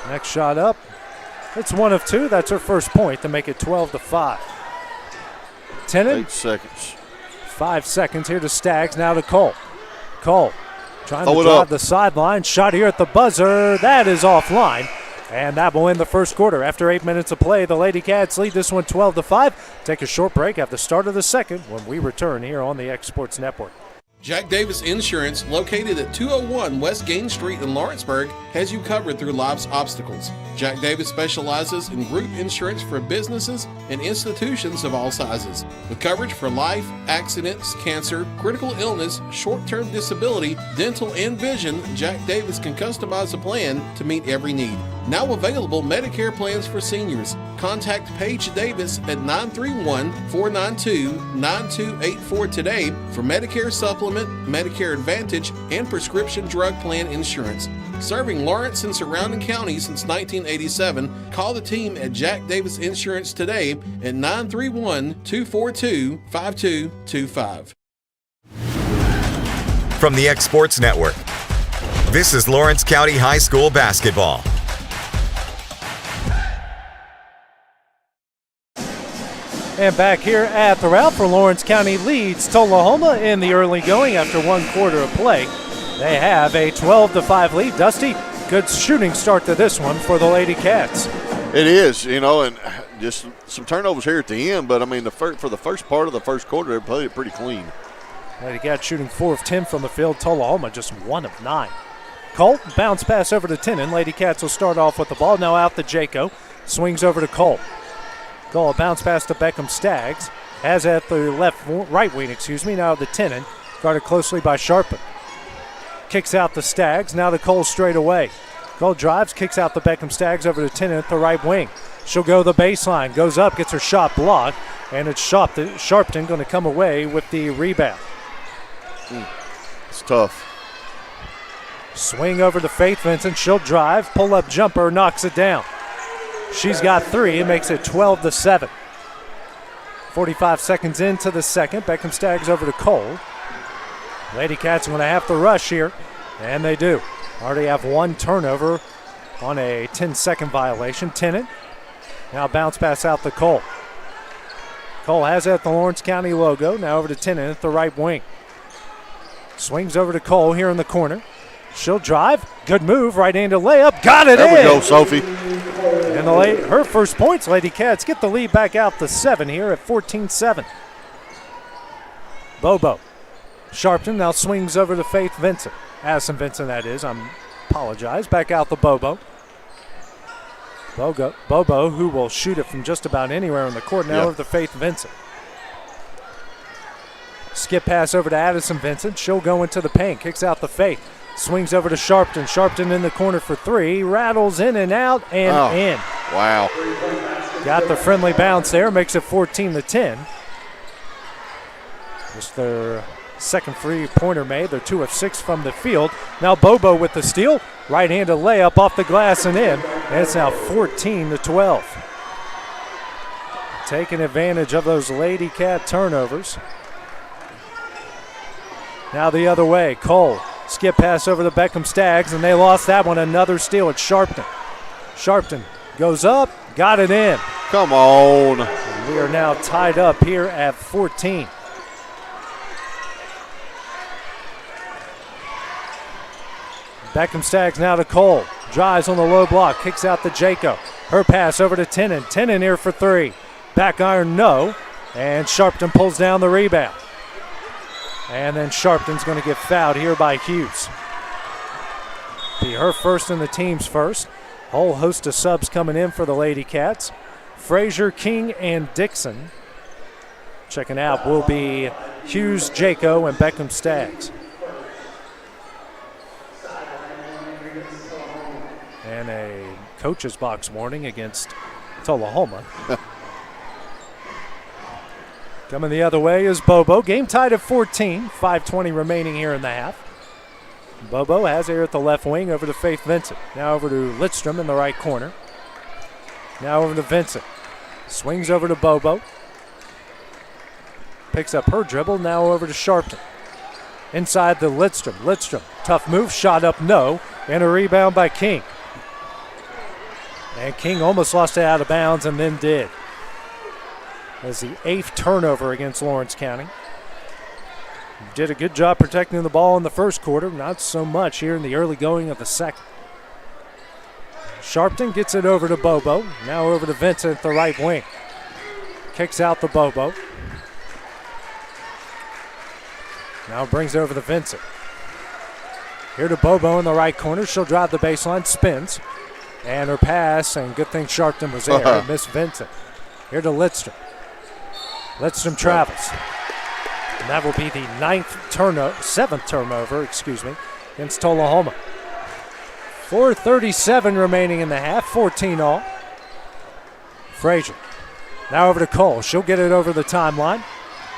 Next shot up. It's 1 of 2. That's her first point to make it 12-5. Tenen. 8 seconds. 5 seconds here to Staggs. Now to Cole. Cole trying to Throw it drive up. the sideline. Shot here at the buzzer. That is offline. And that will end the first quarter. After 8 minutes of play, the Lady Cats lead this one 12-5. Take a short break at the start of the second when we return here on the X Sports Network. Jack Davis Insurance, located at 201 West Gain Street in Lawrenceburg, has you covered through life's obstacles. Jack Davis specializes in group insurance for businesses and institutions of all sizes. With coverage for life, accidents, cancer, critical illness, short-term disability, dental, and vision, Jack Davis can customize a plan to meet every need. Now available Medicare plans for seniors. Contact Paige Davis at 931-492-9284 today for Medicare Supplement, Medicare Advantage, and prescription drug plan insurance. Serving Lawrence and surrounding counties since 1987, call the team at Jack Davis Insurance today at 931-242-5225. From the X Sports Network, this is Lawrence County High School basketball. And back here at the route for Lawrence County leads Tullahoma in the early going after 1 quarter of play. They have a 12-5 lead. Dusty, good shooting start to this one for the Lady Cats. It is, and just some turnovers here at the end, but I mean, for the first part of the first quarter, they played it pretty clean. Lady Cats shooting 4 of 10 from the field. Tullahoma just 1 of 9. Colt, bounce pass over to Tenen. Lady Cats will start off with the ball. Now out to Jaco. Swings over to Colt. Cole, bounce pass to Beckham Staggs. Has at the right wing, now to Tenen. Guarded closely by Sharpen. Kicks out the Staggs. Now to Cole straight away. Cole drives, kicks out the Beckham Staggs over to Tenen at the right wing. She'll go the baseline. Goes up, gets her shot blocked. And it's Sharpton going to come away with the rebound. It's tough. Swing over to Faith Vincent. She'll drive. Pull-up jumper. Knocks it down. She's got 3. It makes it 12-7. 45 seconds into the second. Beckham Staggs over to Cole. Lady Cats are going to have to rush here, and they do. Already have 1 turnover on a 10-second violation. Tenen. Now bounce pass out to Cole. Cole has it at the Lawrence County logo. Now over to Tenen at the right wing. Swings over to Cole here in the corner. She'll drive. Good move. Right-handed layup. Got it in. There we go, Sophie. And her first points, Lady Cats get the lead back out to 7 here at 14-7. Bobo. Sharpton now swings over to Faith Vincent. Addison Vincent, that is. I apologize. Back out the Bobo. Bobo, who will shoot it from just about anywhere in the court. Now over to Faith Vincent. Skip pass over to Addison Vincent. She'll go into the paint. Kicks out the Faith. Swings over to Sharpton. Sharpton in the corner for 3. Rattles in and out and in. Wow. Got the friendly bounce there. Makes it 14-10. Just their second three-pointer made. They're 2 of 6 from the field. Now Bobo with the steal. Right-handed layup off the glass and in. And it's now 14-12. Taking advantage of those Lady Cat turnovers. Now the other way. Cole. Skip pass over to Beckham Staggs, and they lost that one. Another steal at Sharpton. Sharpton goes up, got it in. Come on. We are now tied up here at 14. Beckham Staggs now to Cole. Drives on the low block, kicks out to Jaco. Her pass over to Tenen. Tenen here for 3. Back iron, no. And Sharpton pulls down the rebound. And then Sharpton's going to get fouled here by Hughes. Be her first and the team's first. Whole host of subs coming in for the Lady Cats. Frazier, King, and Dixon. Checking out will be Hughes, Jaco, and Beckham Staggs. And a coach's box warning against Tullahoma. Coming the other way is Bobo. Game tied at 14. 5:20 remaining here in the half. Bobo has it here at the left wing over to Faith Vincent. Now over to Lidstrom in the right corner. Now over to Vincent. Swings over to Bobo. Picks up her dribble, now over to Sharpton. Inside to Lidstrom. Lidstrom, tough move, shot up, no, and a rebound by King. And King almost lost it out of bounds and then did. That's the 8th turnover against Lawrence County. Did a good job protecting the ball in the first quarter, not so much here in the early going of the second. Sharpton gets it over to Bobo, now over to Vincent at the right wing. Kicks out the Bobo. Now brings it over to Vincent. Here to Bobo in the right corner. She'll drive the baseline, spins. And her pass, and good thing Sharpton was there. Missed Vincent. Here to Lidstrom. Lidstrom travels. And that will be the 7th turnover, against Tullahoma. 4:37 remaining in the half, 14 all. Frazier. Now over to Cole. She'll get it over the timeline.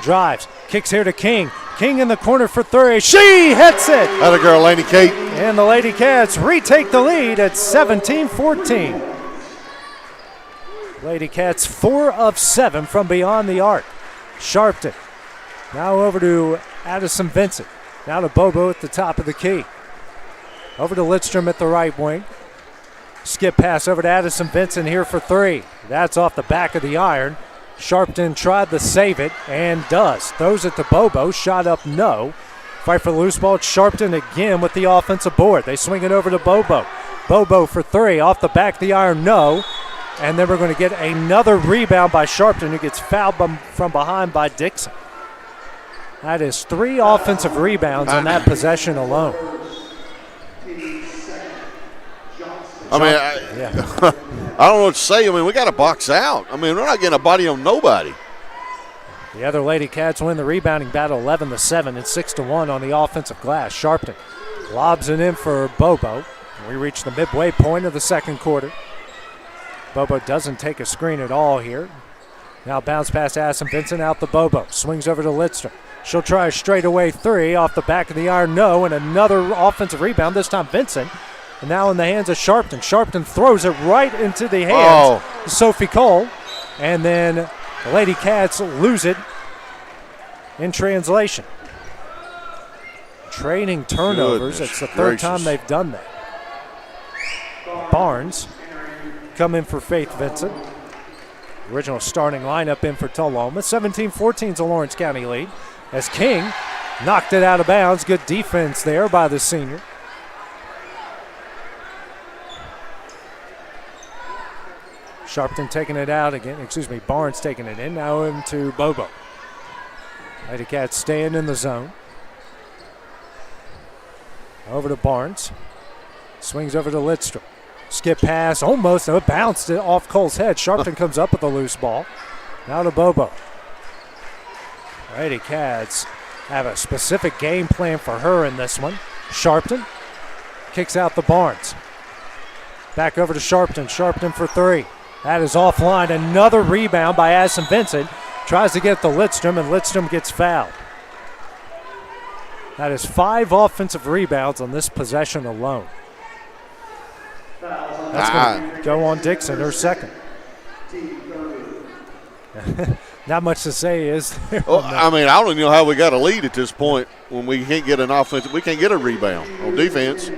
Drives. Kicks here to King. King in the corner for three. She hits it! Atta girl, Lady Kate. And the Lady Cats retake the lead at 17-14. Lady Cats 4 of 7 from beyond the arc. Sharpton. Now over to Addison Vincent. Now to Bobo at the top of the key. Over to Lidstrom at the right wing. Skip pass over to Addison Vincent here for three. That's off the back of the iron. Sharpton tried to save it and does. Throws it to Bobo. Shot up, no. Fight for the loose ball. It's Sharpton again with the offensive board. They swing it over to Bobo. Bobo for three. Off the back of the iron, no. And then we're going to get another rebound by Sharpton, who gets fouled from behind by Dixon. That is 3 offensive rebounds on that possession alone. I don't know what to say. We got to box out. We're not getting a body on nobody. The other Lady Cats win the rebounding battle 11-7 and 6-1 on the offensive glass. Sharpton lobs it in for Bobo. We reach the midway point of the second quarter. Bobo doesn't take a screen at all here. Now bounce pass Addison Vincent out the Bobo. Swings over to Lidstrom. She'll try a straightaway three off the back of the iron, no, and another offensive rebound, this time Vincent. And now in the hands of Sharpton. Sharpton throws it right into the hands of Sophie Cole. And then the Lady Cats lose it in translation. Trading turnovers. It's the third time they've done that. Barnes come in for Faith Vincent. Original starting lineup in for Tullahoma. 17-14 is a Lawrence County lead as King knocked it out of bounds. Good defense there by the senior. Sharpton taking it out again. Barnes taking it in. Now into Bobo. Lady Cats staying in the zone. Over to Barnes. Swings over to Lidstrom. Skip pass, almost. No, it bounced it off Cole's head. Sharpton comes up with a loose ball. Now to Bobo. Lady Cats have a specific game plan for her in this one. Sharpton kicks out the Barnes. Back over to Sharpton. Sharpton for three. That is offline. Another rebound by Addison Vincent. Tries to get the Lidstrom, and Lidstrom gets fouled. That is 5 offensive rebounds on this possession alone. That's going to go on Dixon, her second. Not much to say, is there? I don't even know how we got a lead at this point when we can't get an offensive. We can't get a rebound on defense.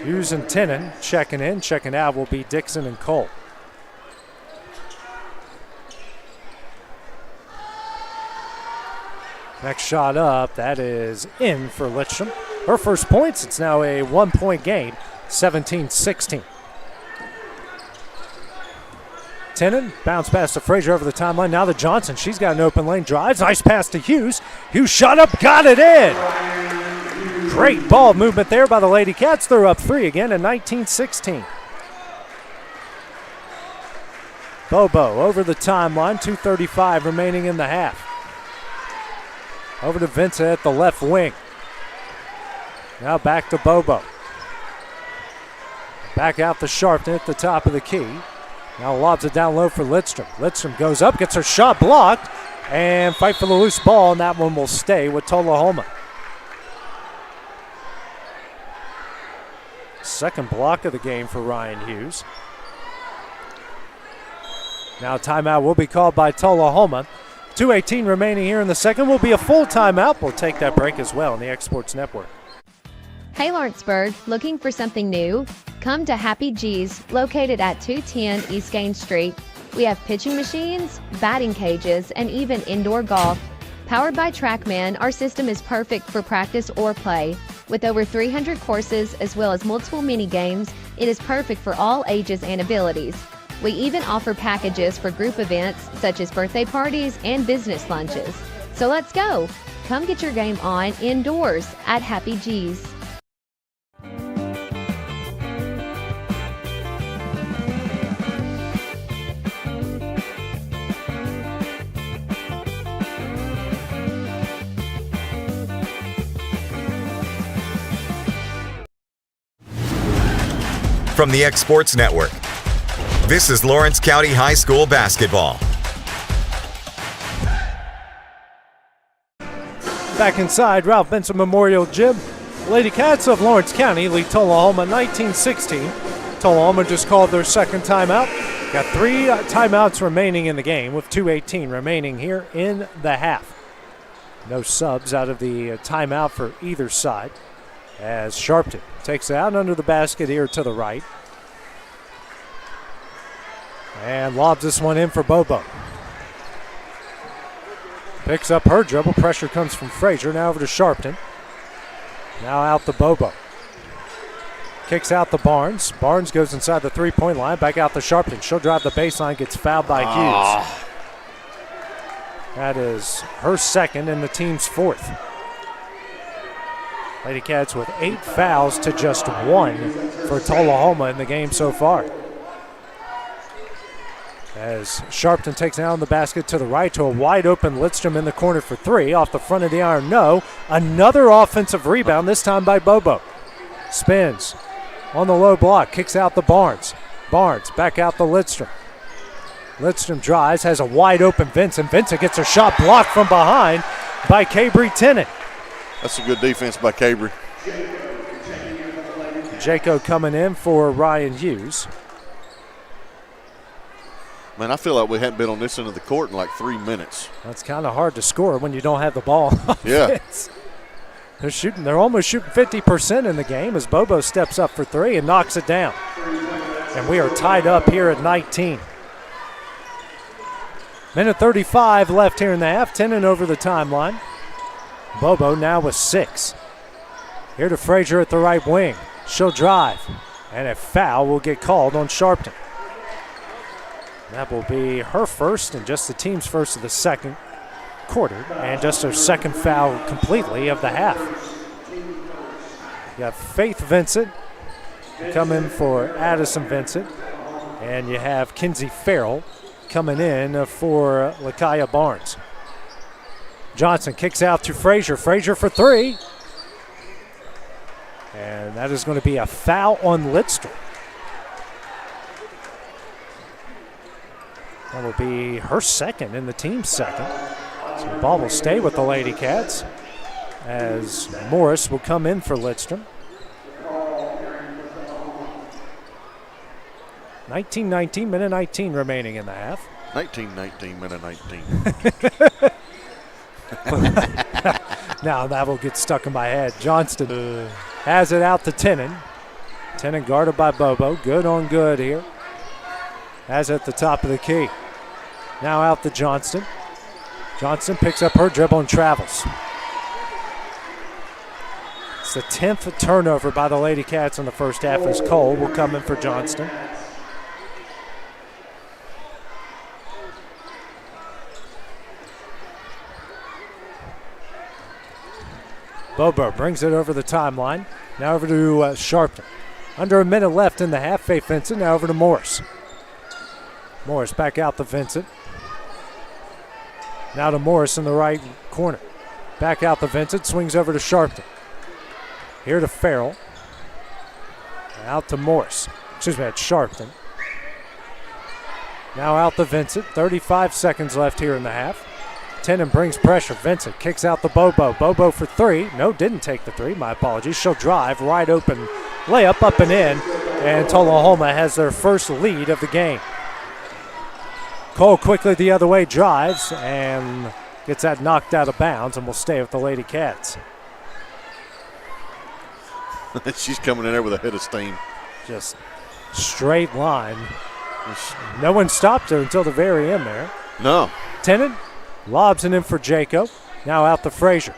Hughes and Tennant checking in. Checking out will be Dixon and Cole. Next shot up, that is in for Lidstrom. Her first points, it's now a 1-point game, 17-16. Tennant, bounce pass to Frazier over the timeline. Now to Johnson, she's got an open lane, drives, nice pass to Hughes. Hughes shot up, got it in. Great ball movement there by the Lady Cats. They're up 3 again at 19-16. Bobo over the timeline, 2:35 remaining in the half. Over to Vincent at the left wing. Now back to Bobo. Back out to Sharpton at the top of the key. Now lobs it down low for Lidstrom. Lidstrom goes up, gets her shot blocked, and fight for the loose ball, and that one will stay with Tullahoma. Second block of the game for Ryan Hughes. Now a timeout will be called by Tullahoma. 2:18 remaining here in the second. Will be a full timeout. We'll take that break as well on the X Sports Network. Hey Lawrenceburg, looking for something new? Come to Happy G's, located at 210 East Gaines Street. We have pitching machines, batting cages, and even indoor golf. Powered by TrackMan, our system is perfect for practice or play. With over 300 courses as well as multiple mini games, it is perfect for all ages and abilities. We even offer packages for group events such as birthday parties and business lunches. So let's go! Come get your game on indoors at Happy G's. From the X Sports Network, this is Lawrence County High School basketball. Back inside Ralph Benson Memorial Gym, Lady Cats of Lawrence County lead Tullahoma 19-16. Tullahoma just called their second timeout. Got 3 timeouts remaining in the game with 2:18 remaining here in the half. No subs out of the timeout for either side as Sharpton takes it out under the basket here to the right. And lobs this one in for Bobo. Picks up her dribble. Pressure comes from Frazier. Now over to Sharpton. Now out to Bobo. Kicks out to Barnes. Barnes goes inside the three-point line. Back out to Sharpton. She'll drive the baseline. Gets fouled by Hughes. That is her second and the team's fourth. Lady Cats with 8 fouls to just 1 for Tullahoma in the game so far. As Sharpton takes down the basket to the right to a wide open Lidstrom in the corner for 3. Off the front of the iron, no. Another offensive rebound, this time by Bobo. Spins on the low block, kicks out the Barnes. Barnes back out the Lidstrom. Lidstrom drives, has a wide open Vincent. Vincent gets her shot blocked from behind by Cabry Tennant. That's a good defense by Cabry. Jaco coming in for Ryan Hughes. Man, I feel like we haven't been on this end of the court in like 3 minutes. That's kind of hard to score when you don't have the ball. Yeah. They're almost shooting 50% in the game as Bobo steps up for 3 and knocks it down. And we are tied up here at 19. Minute 35 left here in the half. Tennant over the timeline. Bobo now with 6. Here to Frazier at the right wing. She'll drive. And a foul will get called on Sharpton. That will be her first and just the team's first of the second quarter. And just her second foul completely of the half. You have Faith Vincent come in for Addison Vincent. And you have Kinsey Farrell coming in for Lakaya Barnes. Johnson kicks out to Frazier. Frazier for 3. And that is going to be a foul on Lidstrom. That will be her second and the team's second. So the ball will stay with the Lady Cats as Morris will come in for Lidstrom. 19-19, minute 19 remaining in the half. 19-19, minute 19. Now that will get stuck in my head. Johnston has it out to Tennant. Tennant guarded by Bobo. Good on good here. Has it at the top of the key. Now out to Johnston. Johnston picks up her dribble and travels. It's the 10th turnover by the Lady Cats in the first half as Cole will come in for Johnston. Bobo brings it over the timeline. Now over to Sharpton. Under a minute left in the half. Faith Vincent now over to Morris. Morris back out to Vincent. Now to Morris in the right corner. Back out to Vincent. Swings over to Sharpton. Here to Farrell. Out to Morris. Excuse me, it's Sharpton. Now out to Vincent. 35 seconds left here in the half. Tennant brings pressure. Vincent kicks out the Bobo. Bobo for 3. No, didn't take the 3. My apologies. She'll drive. Wide open layup up and in. And Tullahoma has their first lead of the game. Cole quickly the other way, drives, and gets that knocked out of bounds, and will stay with the Lady Cats. She's coming in there with a head of steam. Just straight line. No one stopped her until the very end there. No. Tennant lobs it in for Jaco. Now out to Frazier.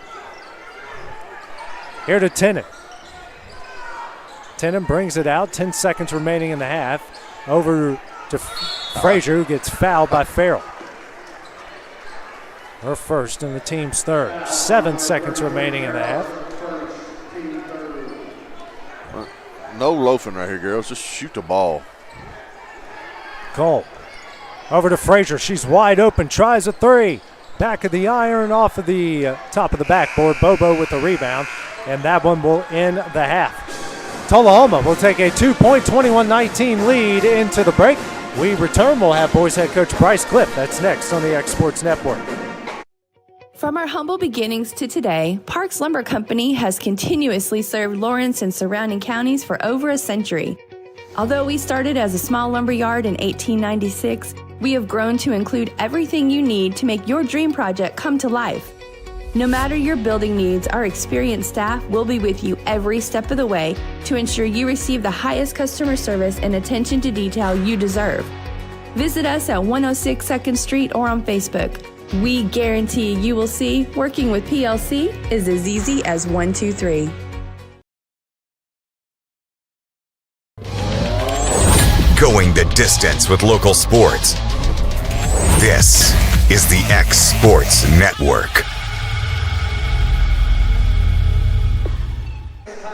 Here to Tennant. Tennant brings it out. 10 seconds remaining in the half. Over to Frazier, who gets fouled by Farrell. Her first and the team's third. 7 seconds remaining in the half. No loafing right here, girls. Just shoot the ball. Cole over to Frazier. She's wide open. Tries a three. Back of the iron off of the top of the backboard. Bobo with the rebound. And that one will end the half. Tullahoma will take a 2-point, 21-19 lead into the break. We return. We'll have boys head coach Bryce Cliff. That's next on the X Sports Network. From our humble beginnings to today, Parks Lumber Company has continuously served Lawrence and surrounding counties for over a century. Although we started as a small lumber yard in 1896, we have grown to include everything you need to make your dream project come to life. No matter your building needs, our experienced staff will be with you every step of the way to ensure you receive the highest customer service and attention to detail you deserve. Visit us at 106 2nd Street or on Facebook. We guarantee you will see working with PLC is as easy as 1, 2, 3. Going the distance with local sports. This is the X Sports Network.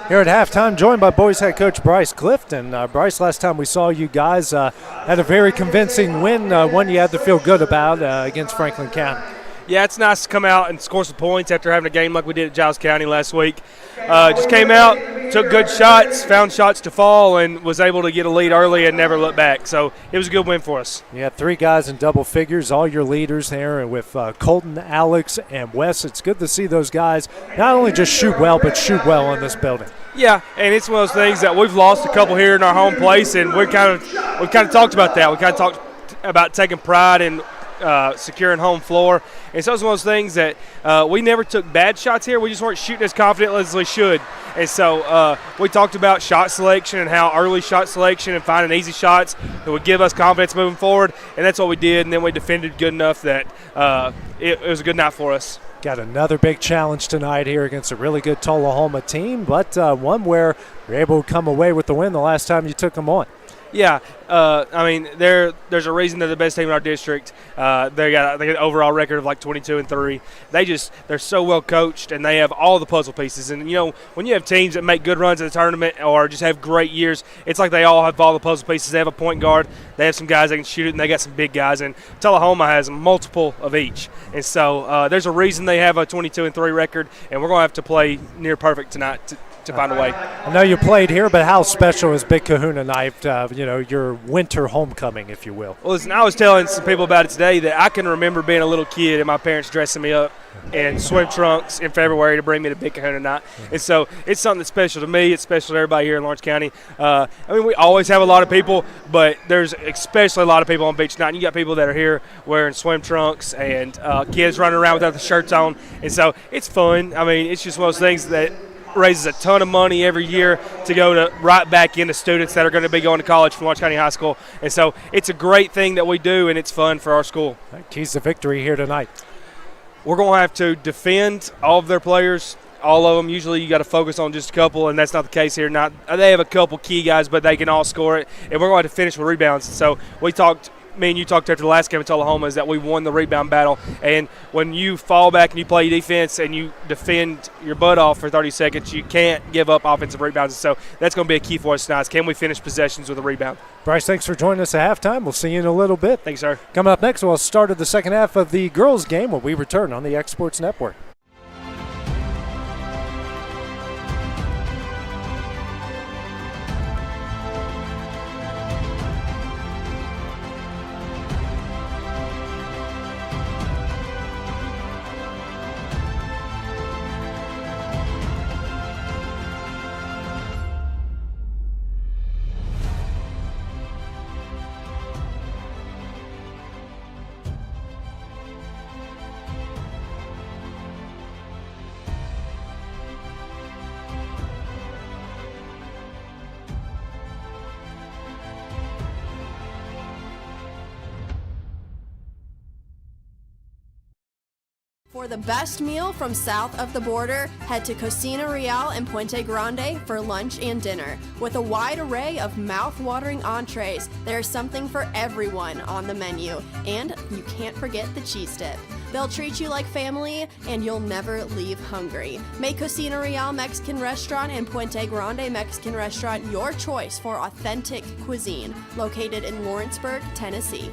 Here at halftime, joined by boys head coach Bryce Clifton. Bryce, last time we saw you guys had a very convincing win, one you had to feel good about against Franklin County. Yeah, it's nice to come out and score some points after having a game like we did at Giles County last week. Just came out, took good shots, found shots to fall, and was able to get a lead early and never look back. So it was a good win for us. You had 3 guys in double figures, all your leaders there, and with Colton, Alex, and Wes. It's good to see those guys not only just shoot well, but shoot well in this building. Yeah, and it's one of those things that we've lost a couple here in our home place, and we've kind of talked about that. We kind of talked about taking pride in securing home floor. And so it's one of those things that we never took bad shots here. We just weren't shooting as confidently as we should. And so we talked about shot selection and how early shot selection and finding easy shots that would give us confidence moving forward. And that's what we did. And then we defended good enough that it was a good night for us. Got another big challenge tonight here against a really good Tullahoma team, but one where you're able to come away with the win the last time you took them on. Yeah, I mean, there's a reason they're the best team in our district. They got an overall record of like 22-3. They're so well coached, and they have all the puzzle pieces. And you know, when you have teams that make good runs in the tournament or just have great years, it's like they all have all the puzzle pieces. They have a point guard, they have some guys that can shoot it, and they got some big guys. And Tullahoma has multiple of each. And so there's a reason they have a 22-3 record, and we're going to have to play near perfect tonight to find a way. I know you played here, but how special is Big Kahuna Night, your winter homecoming, if you will? Well, listen, I was telling some people about it today that I can remember being a little kid and my parents dressing me up in swim trunks in February to bring me to Big Kahuna Night. And so it's something that's special to me. It's special to everybody here in Lawrence County. I mean, we always have a lot of people, but there's especially a lot of people on beach night. And you got people that are here wearing swim trunks and kids running around without the shirts on. And so it's fun. I mean, it's just one of those things that raises a ton of money every year to go to right back into students that are going to be going to college from Lawrence County High School. And so it's a great thing that we do, and it's fun for our school. Keys to victory here tonight. We're going to have to defend all of their players, all of them. Usually you got to focus on just a couple, and that's not the case here. They have a couple key guys, but they can all score it, and we're going to have to finish with rebounds. So me and you talked after the last game at Tullahoma is that we won the rebound battle. And when you fall back and you play defense and you defend your butt off for 30 seconds, you can't give up offensive rebounds. So that's going to be a key for us tonight. Can we finish possessions with a rebound? Bryce, thanks for joining us at halftime. We'll see you in a little bit. Thanks, sir. Coming up next, we'll start the second half of the girls' game when we return on the X Sports Network. For the best meal from south of the border, head to Cocina Real and Puente Grande for lunch and dinner. With a wide array of mouth-watering entrees, there's something for everyone on the menu. And you can't forget the cheese dip. They'll treat you like family, and you'll never leave hungry. Make Cocina Real Mexican Restaurant and Puente Grande Mexican Restaurant your choice for authentic cuisine, located in Lawrenceburg, Tennessee.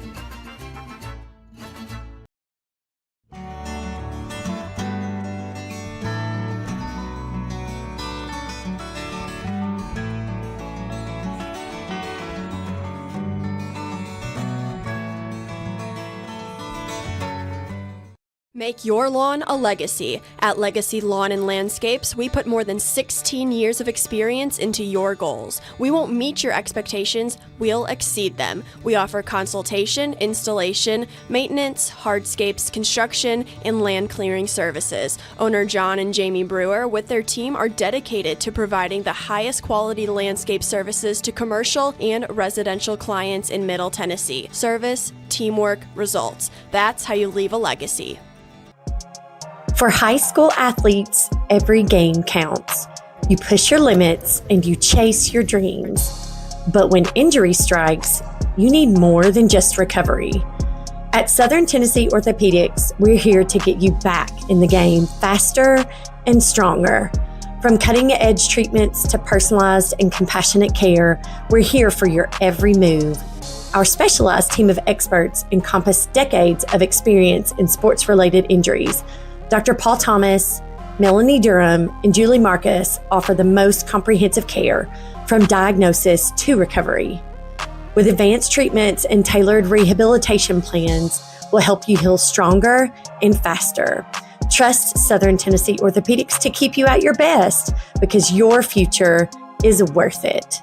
Make your lawn a legacy. At Legacy Lawn and Landscapes, we put more than 16 years of experience into your goals. We won't meet your expectations, we'll exceed them. We offer consultation, installation, maintenance, hardscapes, construction, and land clearing services. Owner John and Jamie Brewer with their team are dedicated to providing the highest quality landscape services to commercial and residential clients in Middle Tennessee. Service, teamwork, results. That's how you leave a legacy. For high school athletes, every game counts. You push your limits and you chase your dreams. But when injury strikes, you need more than just recovery. At Southern Tennessee Orthopedics, we're here to get you back in the game faster and stronger. From cutting-edge treatments to personalized and compassionate care, we're here for your every move. Our specialized team of experts encompass decades of experience in sports-related injuries. Dr. Paul Thomas, Melanie Durham, and Julie Marcus offer the most comprehensive care from diagnosis to recovery. With advanced treatments and tailored rehabilitation plans, we'll help you heal stronger and faster. Trust Southern Tennessee Orthopedics to keep you at your best because your future is worth it.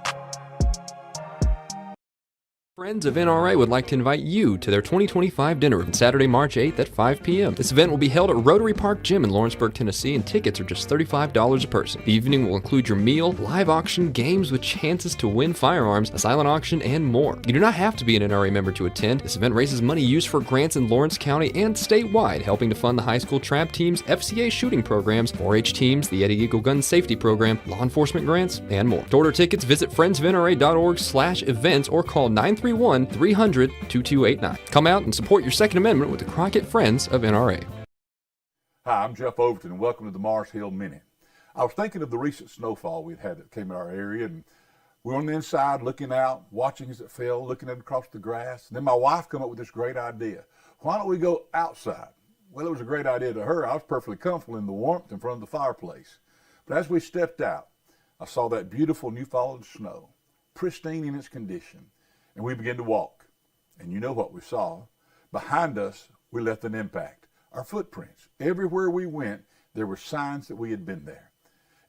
Friends of NRA would like to invite you to their 2025 dinner on Saturday, March 8th at 5 p.m. This event will be held at Rotary Park Gym in Lawrenceburg, Tennessee, and tickets are just $35 a person. The evening will include your meal, live auction, games with chances to win firearms, a silent auction, and more. You do not have to be an NRA member to attend. This event raises money used for grants in Lawrence County and statewide, helping to fund the high school trap teams, FCA shooting programs, 4-H teams, the Eddie Eagle Gun Safety Program, law enforcement grants, and more. To order tickets, visit friendsofnra.org/events or call 931-300-2289. Come out and support your Second Amendment with the Crockett Friends of NRA. Hi, I'm Jeff Overton, and welcome to the Mars Hill Minute. I was thinking of the recent snowfall we'd had that came in our area, and we were on the inside looking out, watching as it fell, looking at it across the grass. And then my wife came up with this great idea. Why don't we go outside? Well, it was a great idea to her. I was perfectly comfortable in the warmth in front of the fireplace. But as we stepped out, I saw that beautiful new fallen snow, pristine in its condition. And we began to walk. And you know what we saw. Behind us, we left an impact. Our footprints. Everywhere we went, there were signs that we had been there.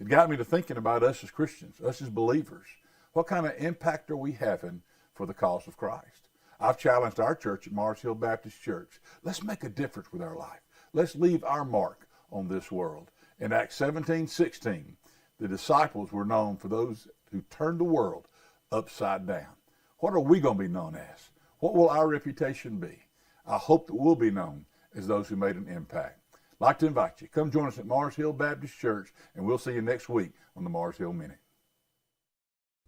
It got me to thinking about us as Christians, us as believers. What kind of impact are we having for the cause of Christ? I've challenged our church at Mars Hill Baptist Church. Let's make a difference with our life. Let's leave our mark on this world. In Acts 17:16, the disciples were known for those who turned the world upside down. What are we going to be known as? What will our reputation be? I hope that we'll be known as those who made an impact. I'd like to invite you. Come join us at Mars Hill Baptist Church, and we'll see you next week on the Mars Hill Minute.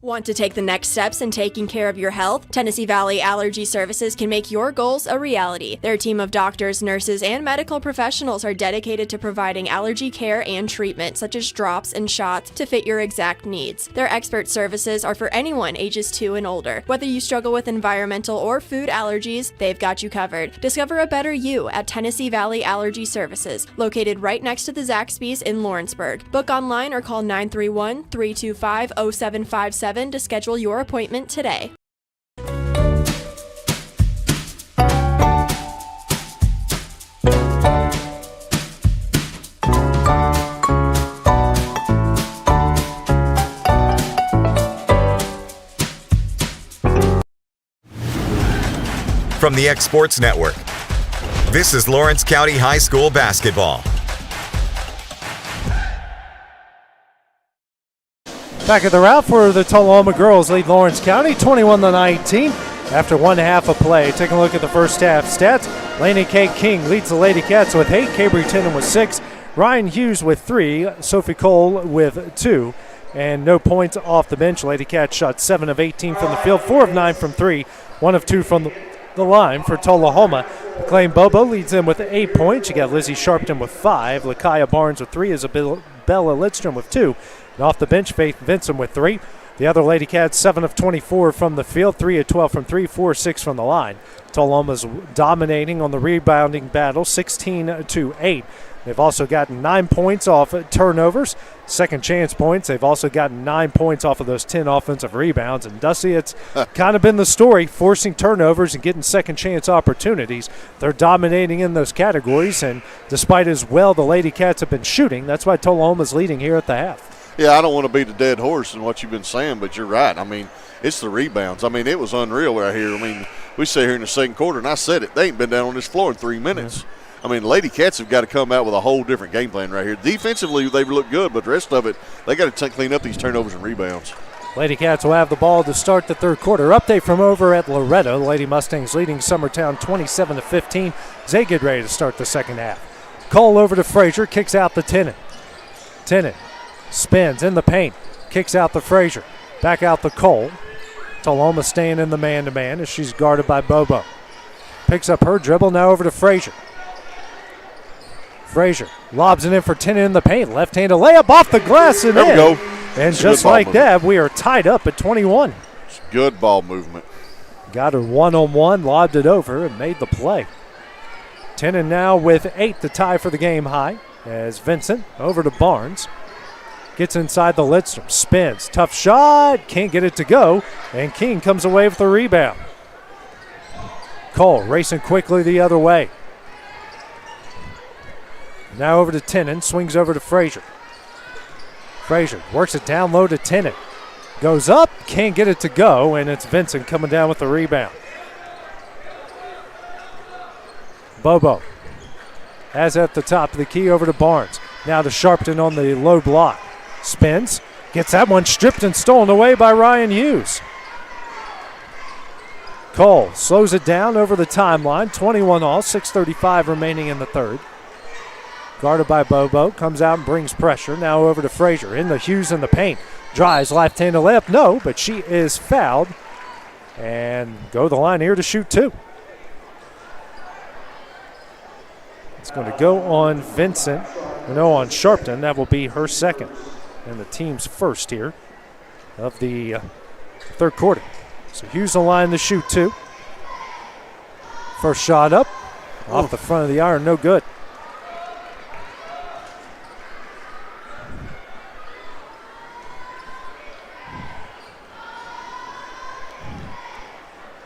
Want to take the next steps in taking care of your health? Tennessee Valley Allergy Services can make your goals a reality. Their team of doctors, nurses, and medical professionals are dedicated to providing allergy care and treatment, such as drops and shots, to fit your exact needs. Their expert services are for anyone ages 2 and older. Whether you struggle with environmental or food allergies, they've got you covered. Discover a better you at Tennessee Valley Allergy Services, located right next to the Zaxby's in Lawrenceburg. Book online or call 931-325-0757 to schedule your appointment today. From the X Sports Network, this is Lawrence County High School basketball. Back at the route for the Tullahoma girls lead Lawrence County 21-19 after 1 half of play. Taking a look at the first half stats. Laney K. King leads the Lady Cats with 8. Cabry Tennant with 6. Ryan Hughes with 3. Sophie Cole with 2. And no points off the bench. Lady Cats shot 7 of 18 from the field, 4 of 9 from 3, 1 of 2 from the line for Tullahoma. McLean Bobo leads them with 8 points. You got Lizzie Sharpton with 5. Lakaya Barnes with 3. Isabella Lidstrom with 2. And off the bench, Faith Vincent with 3. The other Lady Cats, 7 of 24 from the field, 3 of 12 from 3, 4 of 6 from the line. Tullahoma's dominating on the rebounding battle, 16-8. They've also gotten 9 points off turnovers, second chance points. They've also gotten 9 points off of those 10 offensive rebounds. And Dusty, it's kind of been the story, forcing turnovers and getting second chance opportunities. They're dominating in those categories, and despite as well the Lady Cats have been shooting, that's why Tullahoma's leading here at the half. Yeah, I don't want to beat the dead horse in what you've been saying, but you're right. I mean, it's the rebounds. I mean, it was unreal right here. I mean, we sit here in the second quarter, and I said it, they ain't been down on this floor in 3 minutes. Mm-hmm. I mean, Lady Cats have got to come out with a whole different game plan right here. Defensively, they've looked good, but the rest of it, they got to clean up these turnovers and rebounds. Lady Cats will have the ball to start the third quarter. Update from over at Loretto. Lady Mustangs leading Summertown 27-15. They get ready to start the second half. Cole over to Frazier, kicks out the Tennant. Tennant spins in the paint, kicks out the Frazier. Back out the Cole. Tullahoma staying in the man-to-man as she's guarded by Bobo. Picks up her dribble, now over to Frazier. Frazier lobs it in for Tennant in the paint. Left-handed layup off the glass and there in. We go. And just like that, we are tied up at 21. It's good ball movement. Got her one-on-one, lobbed it over, and made the play. Tennant now with 8 to tie for the game high as Vincent over to Barnes. Gets inside the Lidstrom, spins, tough shot, can't get it to go, and King comes away with the rebound. Cole racing quickly the other way. Now over to Tennant, swings over to Frazier. Frazier works it down low to Tennant. Goes up, can't get it to go, and it's Vincent coming down with the rebound. Bobo has at the top of the key over to Barnes. Now to Sharpton on the low block. Spins, gets that one stripped and stolen away by Ryan Hughes. Cole slows it down over the timeline, 21 all, 6:35 remaining in the third. Guarded by Bobo, comes out and brings pressure. Now over to Frazier, in the Hughes in the paint. Drives left-handed layup, no, but she is fouled. And go to the line here to shoot 2. It's going to go on Vincent, no, on Sharpton. That will be her second and the team's first here of the third quarter. So Hughes on the line to shoot 2. First shot up, off the front of the iron, no good.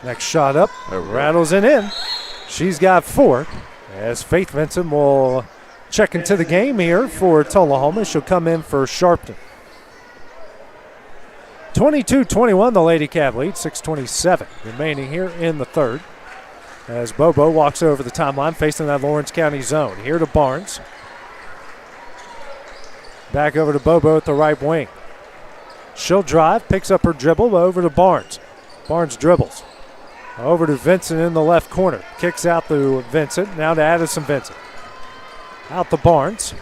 Next shot up, rattles it in. She's got 4 as Faith Vincent will check into the game here for Tullahoma. She'll come in for Sharpton. 22-21, the Lady Cat lead, 6:27 remaining here in the third. As Bobo walks over the timeline facing that Lawrence County zone. Here to Barnes. Back over to Bobo at the right wing. She'll drive, picks up her dribble, over to Barnes. Barnes dribbles. Over to Vincent in the left corner. Kicks out to Vincent. Now to Addison Vincent. Out to Barnes.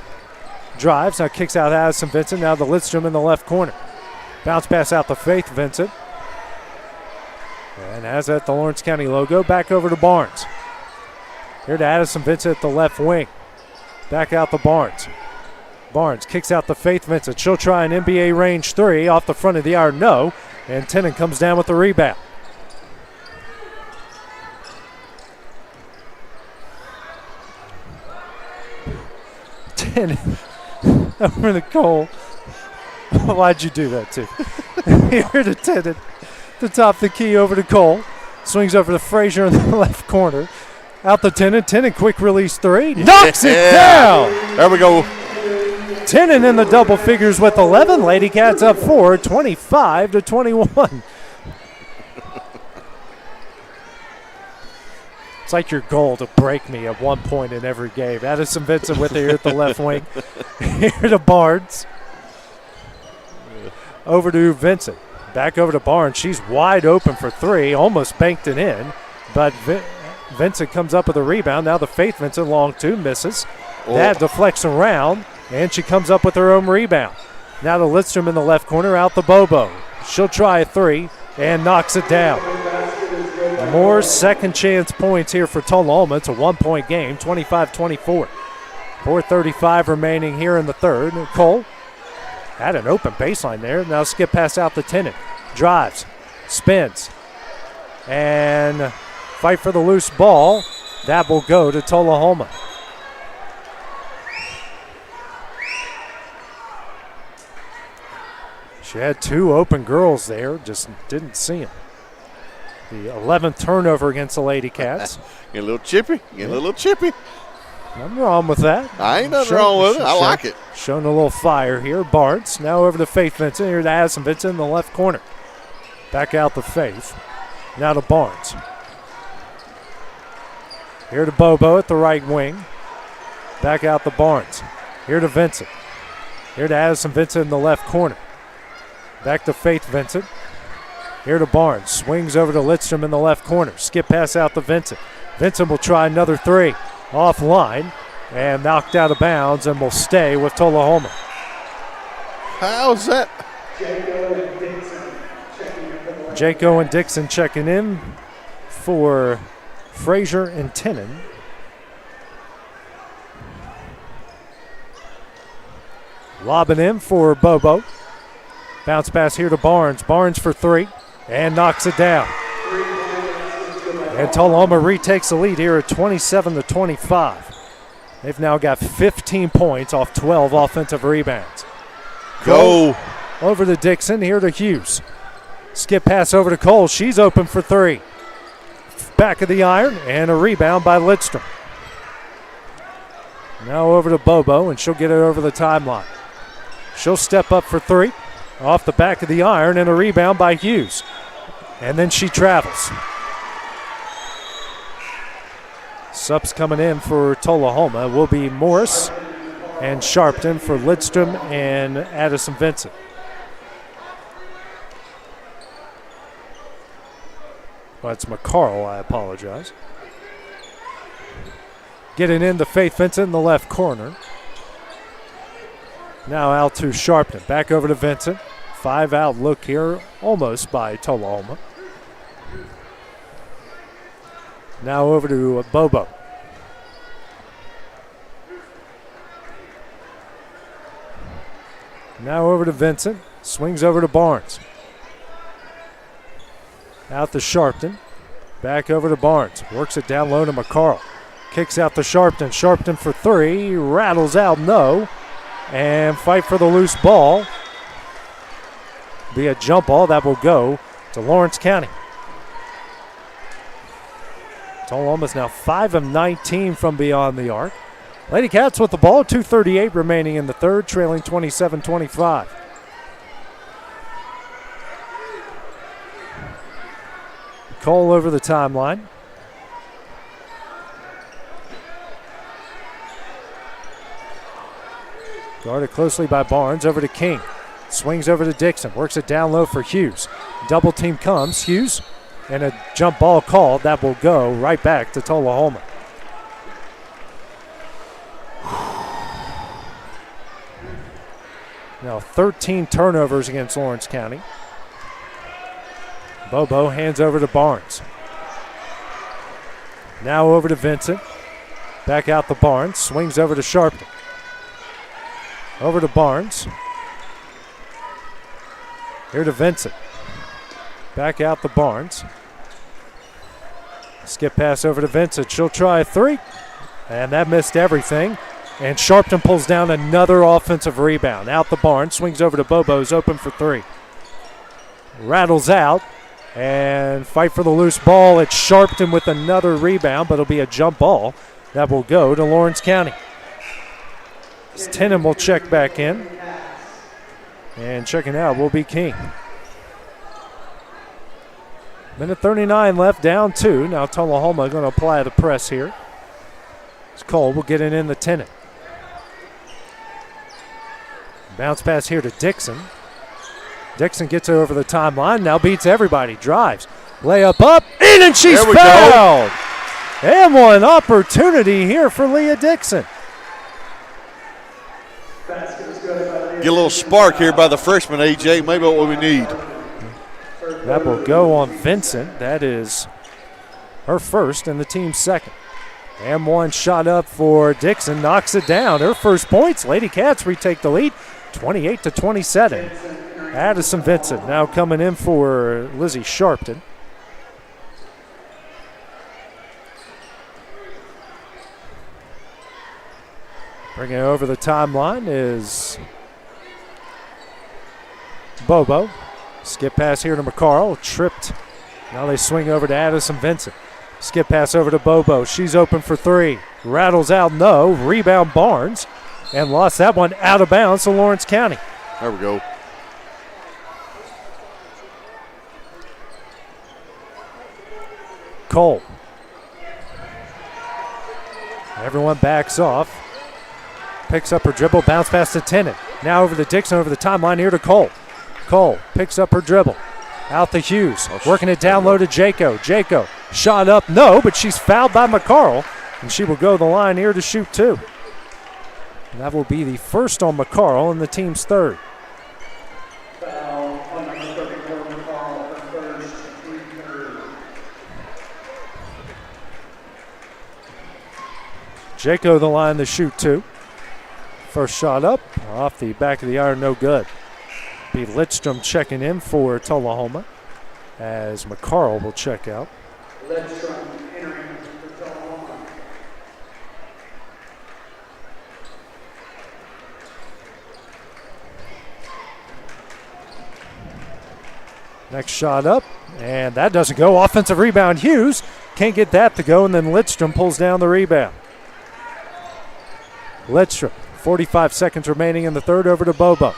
Drives. Now kicks out Addison Vincent. Now to Lidstrom in the left corner. Bounce pass out to Faith Vincent. And has that the Lawrence County logo. Back over to Barnes. Here to Addison Vincent at the left wing. Back out to Barnes. Barnes kicks out to Faith Vincent. She'll try an NBA range 3 off the front of the iron. No. And Tennant comes down with the rebound. Tennant over the Cole. Why'd you do that too? Here to Tennant. The top of the key over to Cole. Swings over to Frazier in the left corner. Out the Tennant. Tennant quick release 3. Knocks it down. There we go. Tennant in the double figures with 11. Lady Cats up 4, 25-21. It's like your goal to break me at one point in every game. Addison Vincent with her here at the left wing. Here to Barnes. Over to Vincent. Back over to Barnes. She's wide open for three. Almost banked it in. But Vincent comes up with a rebound. Now the Faith Vincent, long two, misses. That deflects around, and she comes up with her own rebound. Now to Lidstrom in the left corner, out the Bobo. She'll try a three and knocks it down. More second chance points here for Tullahoma. It's a 1-point game, 25-24. 4:35 remaining here in the third. Cole had an open baseline there. Now skip pass out to Tennant. Drives, spins, and fight for the loose ball. That will go to Tullahoma. She had two open girls there, just didn't see them. The 11th turnover against the Lady Cats. Get a little chippy. Get a little chippy. Nothing wrong with that. I ain't nothing wrong with it. I like it. Showing a little fire here. Barnes now over to Faith Vincent. Here to Addison Vincent in the left corner. Back out to Faith. Now to Barnes. Here to Bobo at the right wing. Back out to Barnes. Here to Vincent. Here to Addison Vincent in the left corner. Back to Faith Vincent. Here to Barnes. Swings over to Lidstrom in the left corner. Skip pass out to Vincent. Vincent will try another three. Offline and knocked out of bounds and will stay with Tullahoma. How's that? Jaco and Dixon checking in for Frazier and Tennant. Lobbing in for Bobo. Bounce pass here to Barnes. Barnes for three and knocks it down. And Tullahoma retakes the lead here at 27-25. They've now got 15 points off 12 offensive rebounds. Go. Over to Dixon, here to Hughes. Skip pass over to Cole. She's open for three. Back of the iron and a rebound by Lidstrom. Now over to Bobo, and she'll get it over the timeline. She'll step up for three. Off the back of the iron and a rebound by Hughes. And then she travels. Subs coming in for Tullahoma will be Morris and Sharpton for Lidstrom and Addison Vincent. Well, it's McCarl, I apologize. Getting into Faith Vincent in the left corner. Now out to Sharpton. Back over to Vincent. 5-out look here, almost by Tullahoma. Now over to Bobo. Now over to Vincent. Swings over to Barnes. Out to Sharpton. Back over to Barnes. Works it down low to McCarl. Kicks out to Sharpton. Sharpton for three. Rattles out, no. And fight for the loose ball. Be a jump ball that will go to Lawrence County. Tullahoma's now 5 of 19 from beyond the arc. Lady Cats with the ball, 2:38 remaining in the third, trailing 27-25. Cole over the timeline. Guarded closely by Barnes, over to King. Swings over to Dixon, works it down low for Hughes. Double team comes, Hughes, and a jump ball called that will go right back to Tullahoma. Now 13 turnovers against Lawrence County. Bobo hands over to Barnes. Now over to Vincent. Back out to Barnes, swings over to Sharpton. Over to Barnes. Here to Vincent. Back out to Barnes. Skip pass over to Vincent. She'll try a three. And that missed everything. And Sharpton pulls down another offensive rebound. Out the Barnes. Swings over to Bobo's open for three. Rattles out. And fight for the loose ball. It's Sharpton with another rebound, but it'll be a jump ball that will go to Lawrence County. Tennant will check back in. And checking out will be King. Minute 39 left, down two. Now Tullahoma going to apply the press here. It's Cole will get it in the Tennant. Bounce pass here to Dixon. Dixon gets over the timeline, now beats everybody, drives, layup up, in, and she's There we fouled. And one opportunity here for Leah Dixon. Get a little spark here by the freshman, AJ. Maybe what we need. That will go on Vincent. That is her first and the team's second. And one shot up for Dixon, knocks it down. Her first points. Lady Cats retake the lead, 28-27. Addison Vincent now coming in for Lizzie Sharpton. Bringing it over the timeline is Bobo. Skip pass here to McCarl, tripped. Now they swing over to Addison Vincent. Skip pass over to Bobo. She's open for three. Rattles out, no. Rebound Barnes. And lost that one out of bounds to Lawrence County. There we go. Cole. Everyone backs off. Picks up her dribble, bounce pass to Tennant. Now over to Dixon, over the timeline here to Cole. Cole picks up her dribble. Out to Hughes, working it down low to Jaco. Jaco, shot up, no, but she's fouled by McCarl, and she will go the line here to shoot two. And that will be the first on McCarl and the team's third. Jaco the line to shoot two. First shot up, off the back of the iron, no good. Be Lidstrom checking in for Tullahoma as McCarl will check out. Lidstrom entering for Tullahoma. Next shot up, and that doesn't go. Offensive rebound, Hughes can't get that to go, and then Lidstrom pulls down the rebound. Lidstrom, 45 seconds remaining in the third, over to Bobo.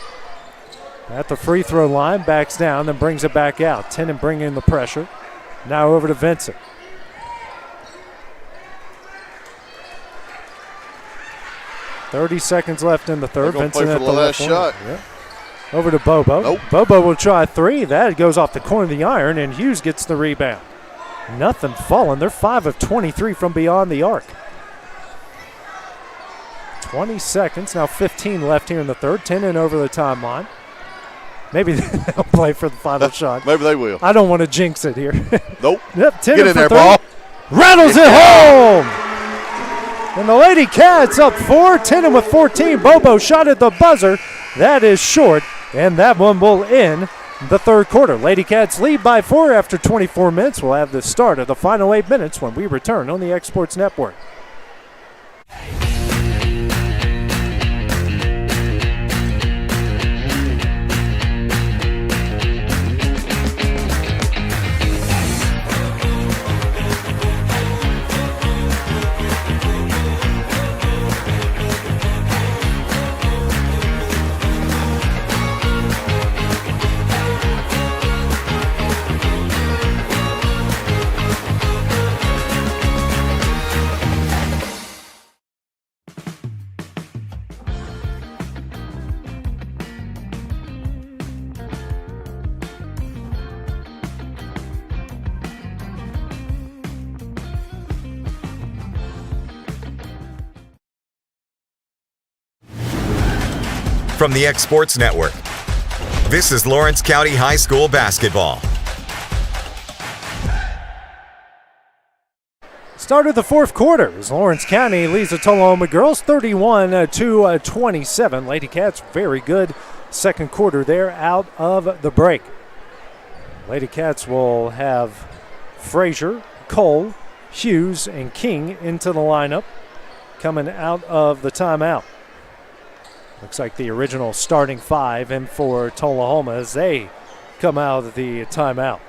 At the free throw line, backs down, then brings it back out. Tennant bringing the pressure. Now over to Vincent. .30 seconds left in the third. Vincent at the last shot. Yep. Over to Bobo. Nope. Bobo will try three. That goes off the corner of the iron, and Hughes gets the rebound. Nothing falling. They're 5 of 23 from beyond the arc. 20 seconds, now 15 left here in the third. Tennant over the timeline. Maybe they'll play for the final shot. Maybe they will. I don't want to jinx it here. Nope. Yep, Get in there, ball. Rattles it home. And the Lady Cats up 4. Tennant with 14. Bobo shot at the buzzer. That is short, and that one will end the third quarter. Lady Cats lead by 4 after 24 minutes. We'll have the start of the final 8 minutes when we return on the X Sports Network. From the X Sports Network, this is Lawrence County High School basketball. Started the fourth quarter as Lawrence County leads the Tullahoma girls 31-27. Lady Cats, very good second quarter there out of the break. Lady Cats will have Frazier, Cole, Hughes, and King into the lineup coming out of the timeout. Looks like the original starting five in for Tullahoma as they come out of the timeout.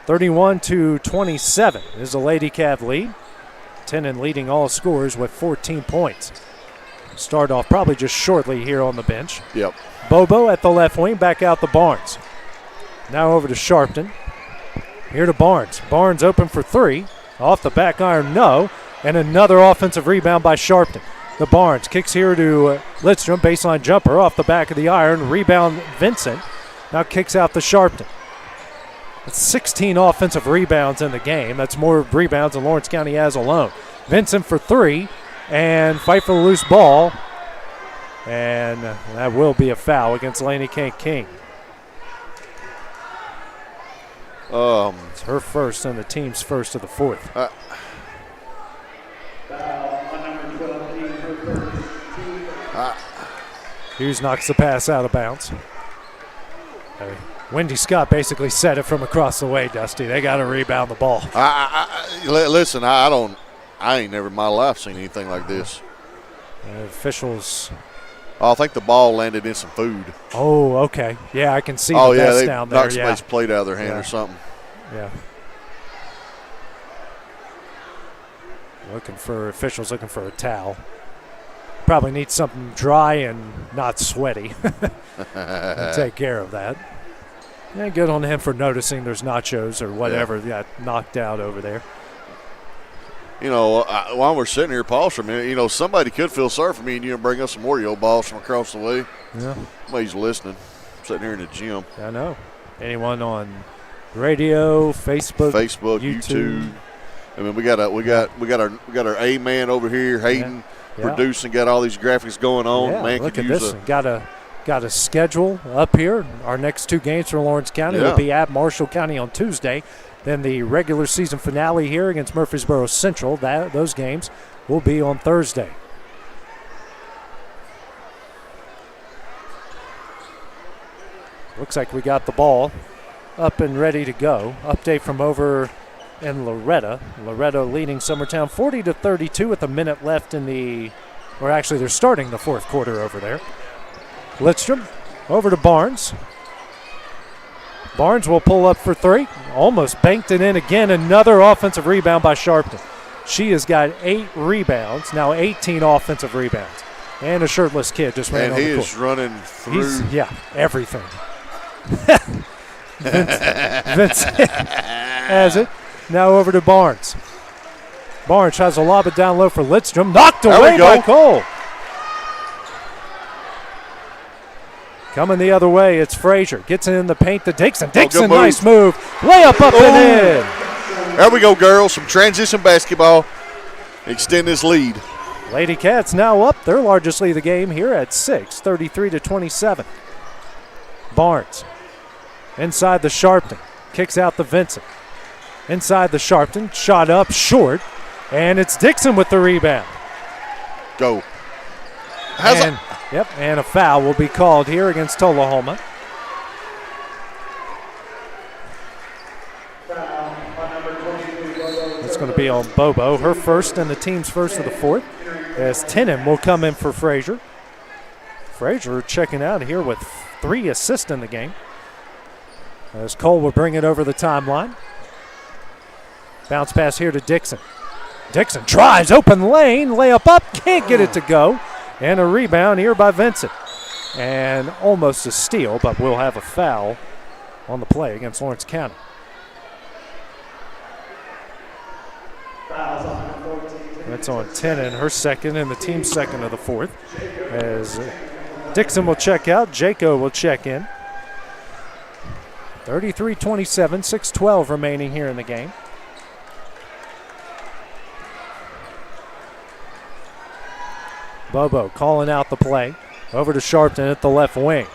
31-27 is the Lady Cat lead. Tennant leading all scorers with 14 points. Start off probably just shortly here on the bench. Yep. Bobo at the left wing, back out to Barnes. Now over to Sharpton. Here to Barnes. Barnes open for three. Off the back iron, no. And another offensive rebound by Sharpton. The Barnes kicks here to Lidstrom. Baseline jumper off the back of the iron. Rebound Vincent. Now kicks out to Sharpton. That's 16 offensive rebounds in the game. That's more rebounds than Lawrence County has alone. Vincent for three and fight for the loose ball. And that will be a foul against Laney King. It's her first and the team's first of the fourth. Hughes knocks the pass out of bounds. Wendy Scott basically set it from across the way, Dusty. They got to rebound the ball. Listen, I ain't never in my life seen anything like this. Officials. Oh, I think the ball landed in some food. Oh, okay. Yeah, I can see the mess down there. Knocked somebody's plate out of their hand or something. Yeah. Officials looking for a towel. Probably need something dry and not sweaty. Take care of that. Yeah, good on him for noticing there's nachos or whatever got knocked out over there. You know, while we're sitting here, pause for a minute. You know, somebody could feel sorry for me and you bring us some Oreo balls from across the way. Yeah. Somebody's listening. I'm sitting here in the gym. I know. Anyone on radio, Facebook, YouTube. I mean, we got our A man over here, Hayden, producing. Got all these graphics going on. Yeah, Man, look could at use this. Got a schedule up here. Our next two games for Lawrence County will be at Marshall County on Tuesday. Then the regular season finale here against Murfreesboro Central. Those games will be on Thursday. Looks like we got the ball up and ready to go. Update from over in Loretta. Loretta leading Summertown 40-32 with a minute left in they're starting the fourth quarter over there. Lidstrom over to Barnes. Barnes will pull up for three. Almost banked it in again. Another offensive rebound by Sharpton. She has got 8 rebounds, now 18 offensive rebounds. And a shirtless kid just ran on the court. And he is running through. Everything. Vince has it. Now over to Barnes. Barnes tries to lob it down low for Lidstrom. Knocked away by Cole. Coming the other way, it's Frazier. Gets it in the paint to Dixon. Dixon, nice move. Layup up and in. There we go, girls. Some transition basketball. Extend this lead. Lady Cats now up their largest lead of the game here at 6, 33-27. Barnes inside the Sharpton. Kicks out to Vincent. Inside the Sharpton. Shot up short. And it's Dixon with the rebound. Go. And a foul will be called here against Tullahoma. It's going to be on Bobo, her first and the team's first of the fourth, as Tennant will come in for Frazier. Frazier checking out here with 3 assists in the game. As Cole will bring it over the timeline. Bounce pass here to Dixon. Dixon drives, open lane, layup up, can't get it to go. And a rebound here by Vincent. And almost a steal, but we'll have a foul on the play against Lawrence County. That's on Tennant, her second and the team's second of the fourth. As Dixon will check out, Jaco will check in. 33-27, 6:12 remaining here in the game. Bobo calling out the play. Over to Sharpton at the left wing.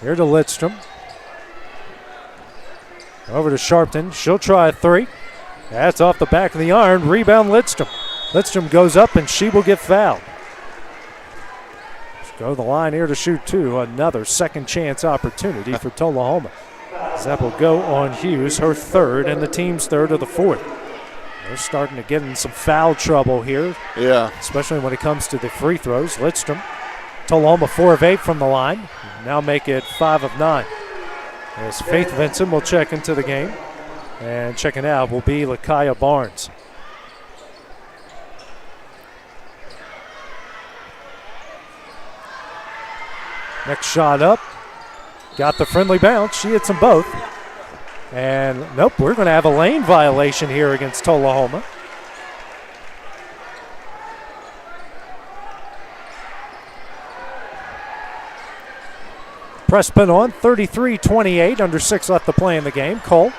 Here to Lidstrom. Over to Sharpton. She'll try a 3. That's off the back of the iron. Rebound Lidstrom. Lidstrom goes up and she will get fouled. She'll go to the line here to shoot 2. Another second chance opportunity for Tullahoma. That will go on Hughes, her third and the team's third of the fourth. They're starting to get in some foul trouble here. Yeah. Especially when it comes to the free throws. Lidstrom, Tullahoma 4 of 8 from the line. Now make it 5 of 9. As Faith Vincent will check into the game. And checking out will be Lakaya Barnes. Next shot up. Got the friendly bounce. She hits them both. And nope, we're going to have a lane violation here against Tullahoma. Press pin on, 33-28, under 6 left to play in the game. Cole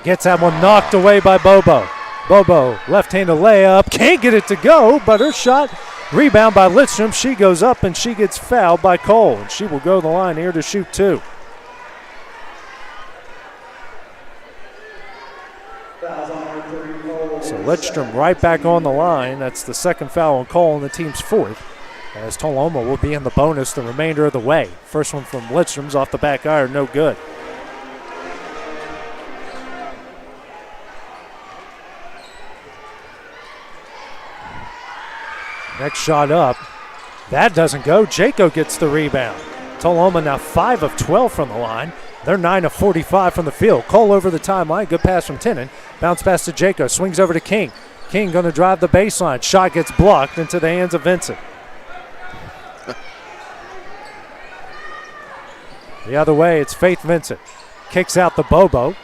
gets that one knocked away by Bobo. Bobo, left-handed layup, can't get it to go, but her shot, rebound by Lidstrom. She goes up and she gets fouled by Cole, and she will go to the line here to shoot 2. So Lidstrom right back on the line. That's the second foul on Cole and the team's 4th. As Tullahoma will be in the bonus the remainder of the way. First one from Lidstrom's off the back iron, no good. Next shot up. That doesn't go. Jaco gets the rebound. Tullahoma now 5 of 12 from the line. They're 9 of 45 from the field. Cole over the timeline. Good pass from Tenen. Bounce pass to Jaco. Swings over to King. King going to drive the baseline. Shot gets blocked into the hands of Vincent. The other way, it's Faith Vincent. Kicks out the Bobo.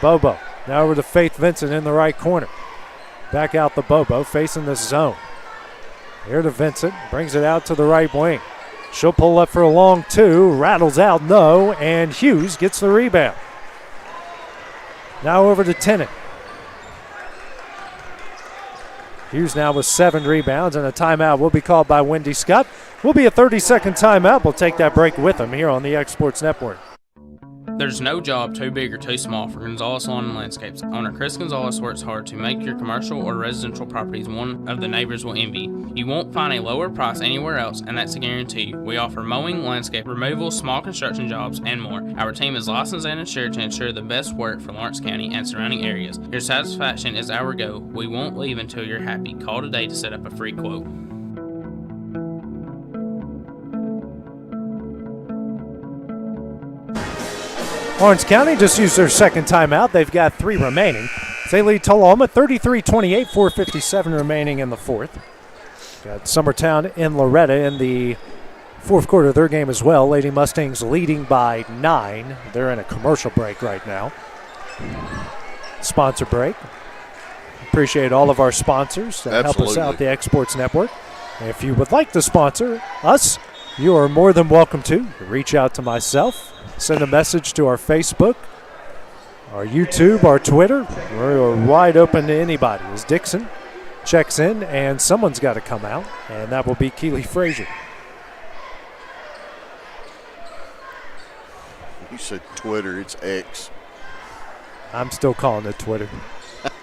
Bobo now over to Faith Vincent in the right corner. Back out the Bobo, facing the zone. Here to Vincent, brings it out to the right wing. She'll pull up for a long 2, rattles out, no, and Hughes gets the rebound. Now over to Tennant. Hughes now with 7 rebounds, and a timeout will be called by Wendy Scott. Will be a 30-second timeout. We'll take that break with them here on the X Sports Network. There's no job too big or too small for Gonzalez Lawn and Landscapes. Owner Chris Gonzalez works hard to make your commercial or residential properties one of the neighbors will envy. You won't find a lower price anywhere else, and that's a guarantee. We offer mowing, landscape removal, small construction jobs, and more. Our team is licensed and insured to ensure the best work for Lawrence County and surrounding areas. Your satisfaction is our goal. We won't leave until you're happy. Call today to set up a free quote. Lawrence County just used their second timeout. They've got 3 remaining. They lead Tullahoma 33-28, 4:57 remaining in the 4th. Got Summertown and Loretta in the 4th quarter of their game as well. Lady Mustangs leading by 9. They're in a commercial break right now. Sponsor break. Appreciate all of our sponsors that help us out, the X Sports Network. If you would like to sponsor us, you are more than welcome to. Reach out to myself. Send a message to our Facebook, our YouTube, our Twitter. We're wide open to anybody. As Dixon checks in, and someone's got to come out, and that will be Keely Frazier. You said Twitter, it's X. I'm still calling it Twitter.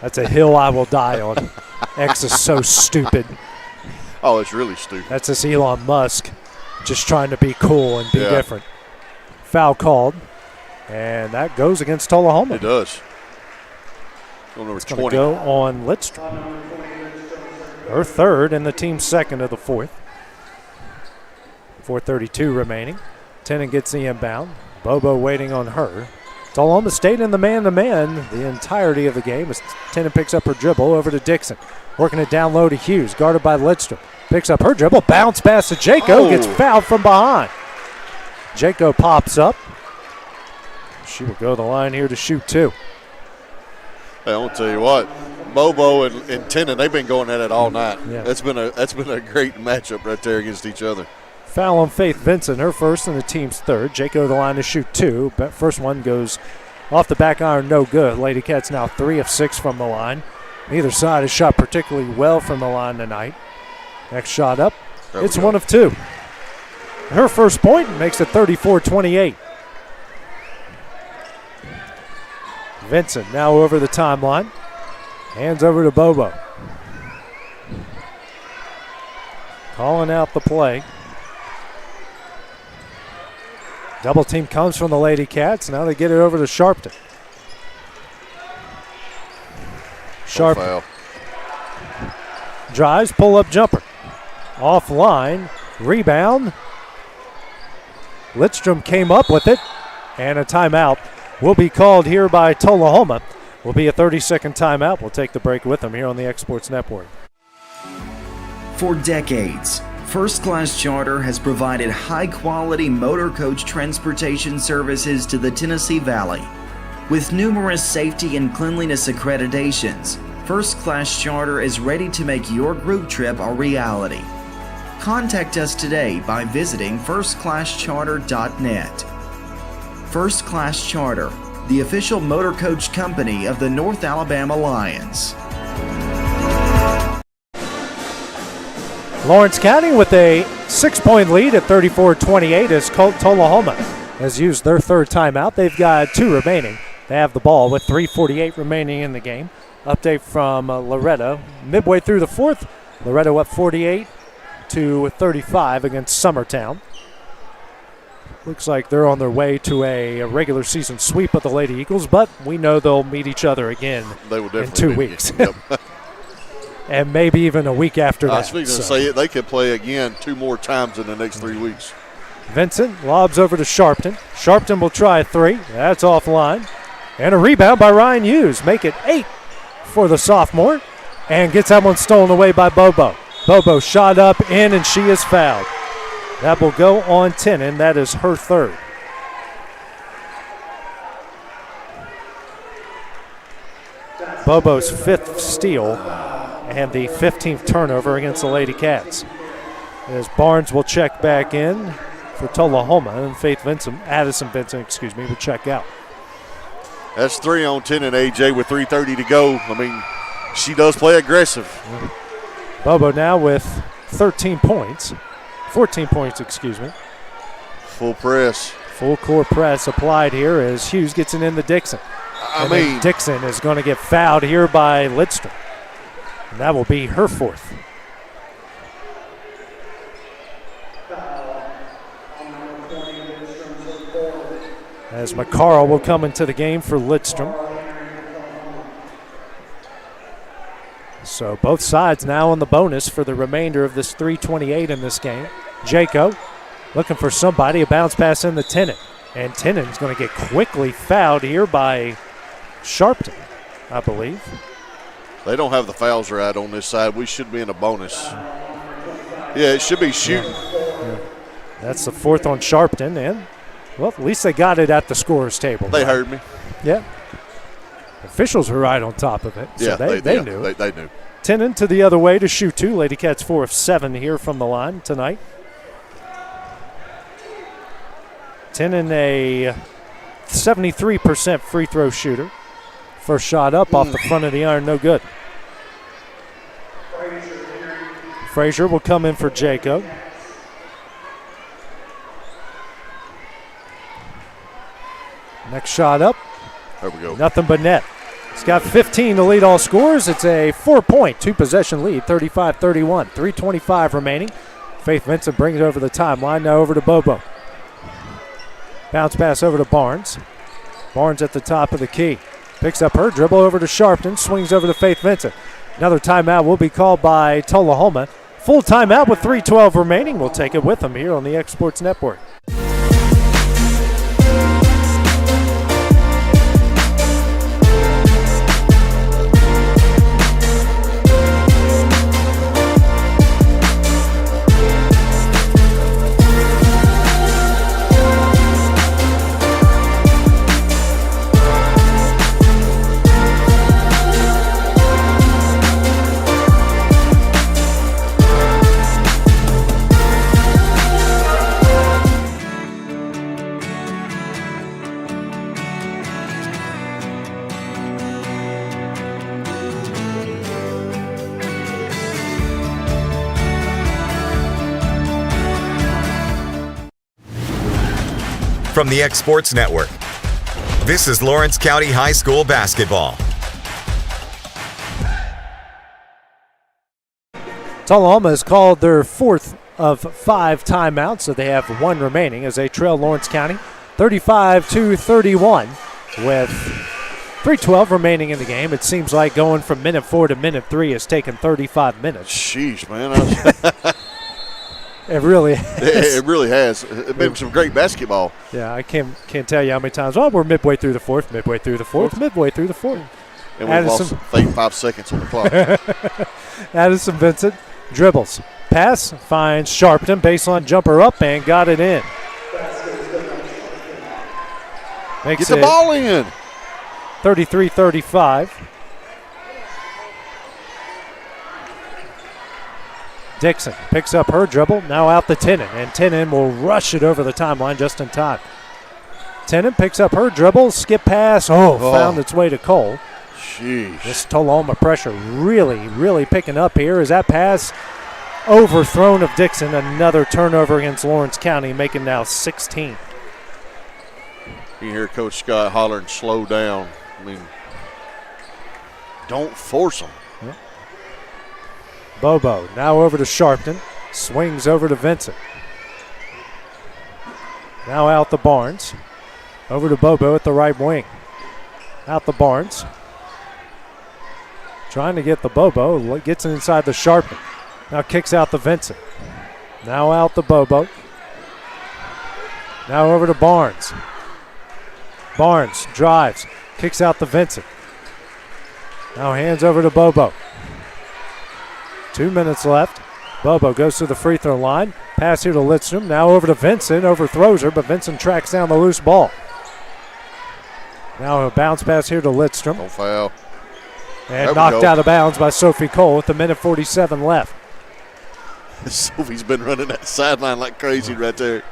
That's a hill I will die on. X is so stupid. Oh, it's really stupid. That's this Elon Musk just trying to be cool and be different. Foul called, and that goes against Tullahoma. It does. It's going to go on Lidstrom. Her 3rd and the team's 2nd of the 4th. 4:32 remaining. Tennant gets the inbound. Bobo waiting on her. Tullahoma stayed in the man-to-man the entirety of the game as Tennant picks up her dribble over to Dixon. Working it down low to Hughes, guarded by Lidstrom. Picks up her dribble, bounce pass to Jaco, gets fouled from behind. Jaco pops up. She will go to the line here to shoot 2. Hey, I want to tell you what, Bobo and Tennant, they've been going at it all night. Yeah. That's been a great matchup right there against each other. Foul on Faith Vincent, her 1st and the team's 3rd. Jaco to the line to shoot 2. But first one goes off the back iron, no good. Lady Cats now 3 of 6 from the line. Neither side has shot particularly well from the line tonight. Next shot up, it's 1 of 2. Her first point makes it 34-28. Vincent now over the timeline. Hands over to Bobo. Calling out the play. Double team comes from the Lady Cats. Now they get it over to Sharpton. Sharpton drives, pull-up jumper. Offline, rebound. Lidstrom came up with it, and a timeout will be called here by Tullahoma. Will be a 30-second timeout. We'll take the break with them here on the X Sports Network. For decades, First Class Charter has provided high-quality motor coach transportation services to the Tennessee Valley. With numerous safety and cleanliness accreditations, First Class Charter is ready to make your group trip a reality. Contact us today by visiting firstclasscharter.net. First Class Charter, the official motor coach company of the North Alabama Lions. Lawrence County with a 6-point lead at 34-28 as Tullahoma has used their third timeout. They've got 2 remaining. They have the ball with 3:48 remaining in the game. Update from Loretto. Midway through the fourth, Loretto up 48-35 against Summertown. Looks like they're on their way to a regular season sweep of the Lady Eagles, but we know they'll meet each other again in 2 weeks. Yep. And maybe even a week after that. I was going to say they could play again 2 more times in the next 3 weeks. Vincent lobs over to Sharpton. Sharpton will try a 3. That's offline. And a rebound by Ryan Hughes. Make it 8 for the sophomore. And gets that one stolen away by Bobo. Bobo shot up, in, and she is fouled. That will go on Tenen. That is her third. Bobo's 5th steal and the 15th turnover against the Lady Cats. As Barnes will check back in for Tullahoma, and Addison Vincent, will check out. That's 3 on 10 and AJ with 3:30 to go. I mean, she does play aggressive. Bobo now with 14 points, Full press. Full court press applied here as Hughes gets it into Dixon. Dixon is going to get fouled here by Lidstrom. And that will be her 4th. As McCarl will come into the game for Lidstrom. So both sides now on the bonus for the remainder of this 3:28 in this game. Jaco looking for somebody, a bounce pass in the Tenen. And Tenen's going to get quickly fouled here by Sharpton, I believe. They don't have the fouls right on this side. We should be in a bonus. Yeah, it should be shooting. Yeah. That's the 4th on Sharpton, and, well, at least they got it at the scorer's table. They heard me. Yeah. Officials were right on top of it, so yeah, they knew. They knew. Tenen to the other way to shoot 2. Lady Cats 4 of 7 here from the line tonight. Tenen a 73% free throw shooter. First shot up off the front of the iron, no good. Frazier will come in for Jaco. Next shot up. There we go. Nothing but net. He's got 15 to lead all scorers. It's a 4-point, 2-possession lead, 35-31. 3:25 remaining. Faith Vincent brings it over the timeline. Now over to Bobo. Bounce pass over to Barnes. Barnes at the top of the key. Picks up her dribble over to Sharpton. Swings over to Faith Vincent. Another timeout will be called by Tullahoma. Full timeout with 3:12 remaining. We'll take it with them here on the X Sports Network. From the X Sports Network, this is Lawrence County High School basketball. Tullahoma has called their 4th of 5 timeouts, so they have 1 remaining as they trail Lawrence County 35-31 with 3:12 remaining in the game. It seems like going from minute 4 to minute 3 has taken 35 minutes. Sheesh, man. It really has. It really has. It's been some great basketball. Yeah, I can't tell you how many times. Oh, we're midway through the fourth, midway through the fourth. And we've lost 5 seconds on the clock. Addison Vincent dribbles. Pass, finds Sharpton. Baseline jumper up and got it in. Get the ball in. 33-35. Dixon picks up her dribble, now out to Tennant, and Tennant will rush it over the timeline just in time. Tennant picks up her dribble, skip pass, found its way to Cole. Jeez. This Tullahoma pressure really picking up here as that pass overthrown of Dixon. Another turnover against Lawrence County, making now 16. You hear Coach Scott hollering, slow down. I mean, don't force them. Yeah. Bobo now over to Sharpton. Swings over to Vincent. Now out to Barnes. Over to Bobo at the right wing. Out to Barnes. Trying to get the Bobo. Gets inside the Sharpton. Now kicks out to Vincent. Now out to Bobo. Now over to Barnes. Barnes drives. Kicks out to Vincent. Now hands over to Bobo. 2 minutes left. Bobo goes to the free throw line. Pass here to Lidstrom. Now over to Vincent. Overthrows her, but Vincent tracks down the loose ball. Now a bounce pass here to Lidstrom. No foul. And knocked out of bounds by Sophie Cole with 1:47 left. Sophie's been running that sideline like crazy right there.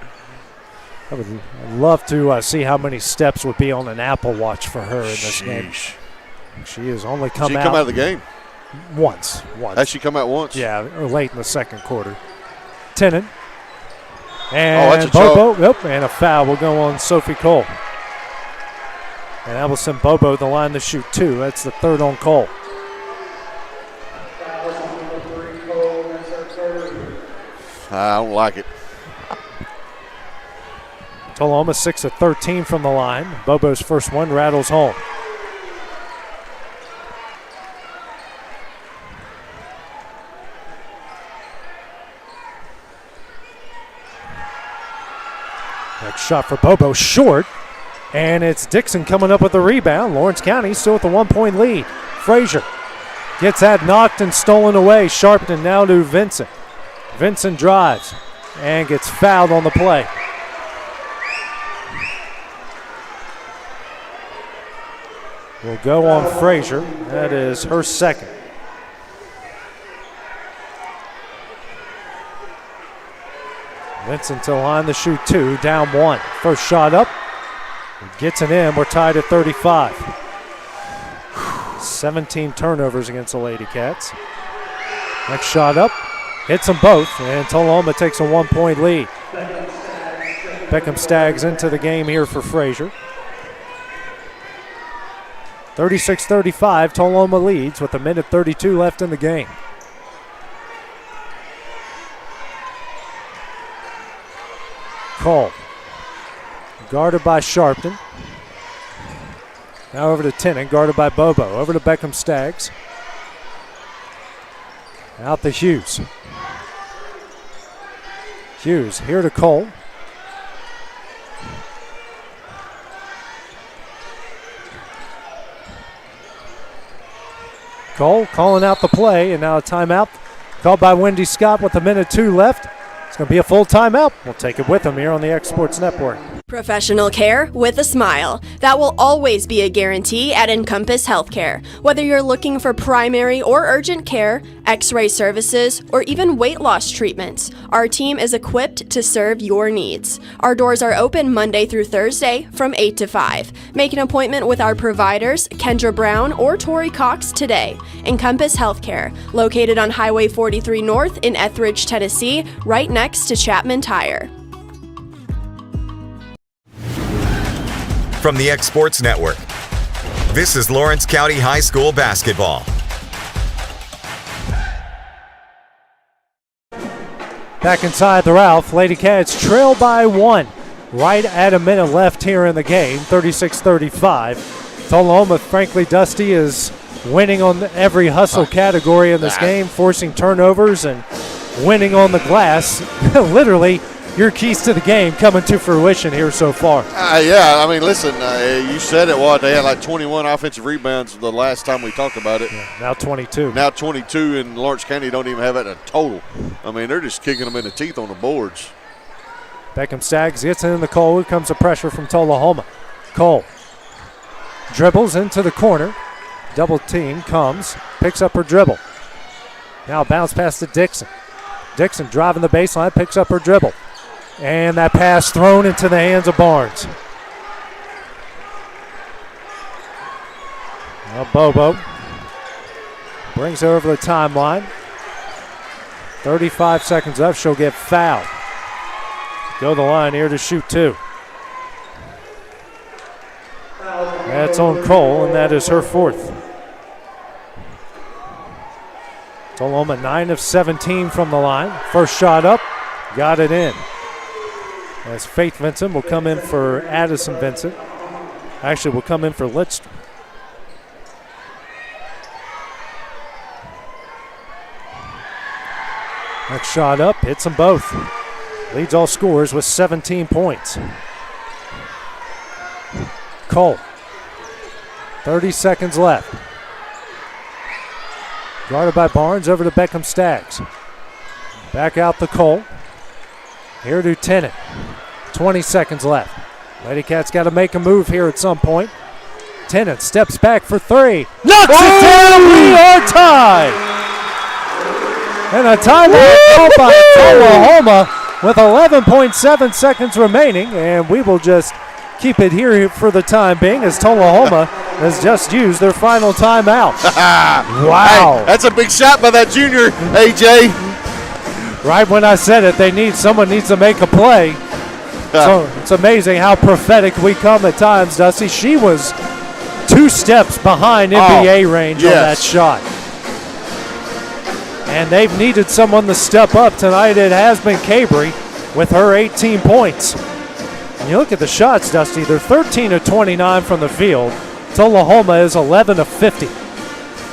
I would love to see how many steps would be on an Apple Watch for her in this game. She has only come out. She come out of the game? Once. Has she come out once? Yeah, or late in the second quarter. Tennant. And that's a Bobo. Yep, and a foul will go on Sophie Cole. And that will send Bobo the line to shoot 2. That's the third on Cole. I don't like it. Tullahoma 6 of 13 from the line. Bobo's first one rattles home. Next shot for Bobo, short. And it's Dixon coming up with the rebound. Lawrence County still with a 1-point lead. Frazier gets that knocked and stolen away. Sharpton now to Vincent. Vincent drives and gets fouled on the play. Will go on Frazier. That is her second. Vincent to line to shoot 2, down 1. First shot up. Gets it in. We're tied at 35. 17 turnovers against the Lady Cats. Next shot up. Hits them both. And Tullahoma takes a 1-point lead. Beckham Staggs into the game here for Frazier. 36-35. Tullahoma leads with 1:32 left in the game. Cole. Guarded by Sharpton. Now over to Tennant, guarded by Bobo. Over to Beckham Staggs. Out to Hughes. Hughes here to Cole. Cole calling out the play, and now a timeout called by Wendy Scott with 1:02 left. It's going to be a full timeout. We'll take it with him here on the X Sports Network. Professional care with a smile. That will always be a guarantee at Encompass Healthcare. Whether you're looking for primary or urgent care, x-ray services, or even weight loss treatments, our team is equipped to serve your needs. Our doors are open Monday through Thursday from 8 to 5. Make an appointment with our providers, Kendra Brown or Tori Cox, today. Encompass Healthcare, located on Highway 43 North in Etheridge, Tennessee, right next to Chapman Tire. From the X Sports Network, this is Lawrence County High School basketball. Back inside the Ralph, Lady Cats trail by 1. Right at a minute left here in the game, 36-35. Tullahoma, frankly, Dusty, is winning on every hustle category in this game, forcing turnovers and winning on the glass. Literally, your keys to the game coming to fruition here so far. Yeah, I mean, listen, you said it, they had like 21 offensive rebounds the last time we talked about it. Yeah, now 22. Now 22, and Lawrence County don't even have it in a total. I mean, they're just kicking them in the teeth on the boards. Beckham Staggs gets in the Cole. Here comes the pressure from Tullahoma. Cole dribbles into the corner. Double team comes, picks up her dribble. Now bounce pass to Dixon. Dixon driving the baseline, picks up her dribble. And that pass thrown into the hands of Barnes. Well, Bobo brings her over the timeline. 35 seconds left. She'll get fouled. Go the line here to shoot 2. That's on Cole, and that is her 4th. Tullahoma 9 of 17 from the line. First shot up, got it in. As Faith Vincent will come in for Addison Vincent. Actually, will come in for Litz. Next shot up, hits them both. Leads all scorers with 17 points. Cole, 30 seconds left. Guarded by Barnes, over to Beckham Staggs. Back out to Cole. Here to Tennant. 20 seconds left. Lady Cats got to make a move here at some point. Tennant steps back for 3. Knocks it down. We are tied. And a timeout called by Tullahoma with 11.7 seconds remaining. And we will just keep it here for the time being as Tullahoma has just used their final timeout. Wow. Hey, that's a big shot by that junior, AJ. Right when I said it, someone needs to make a play. So it's amazing how prophetic we come at times, Dusty. She was 2 steps behind NBA range on that shot. And they've needed someone to step up tonight. It has been Cabry with her 18 points. And you look at the shots, Dusty, they're 13 of 29 from the field. Tullahoma is 11 of 50.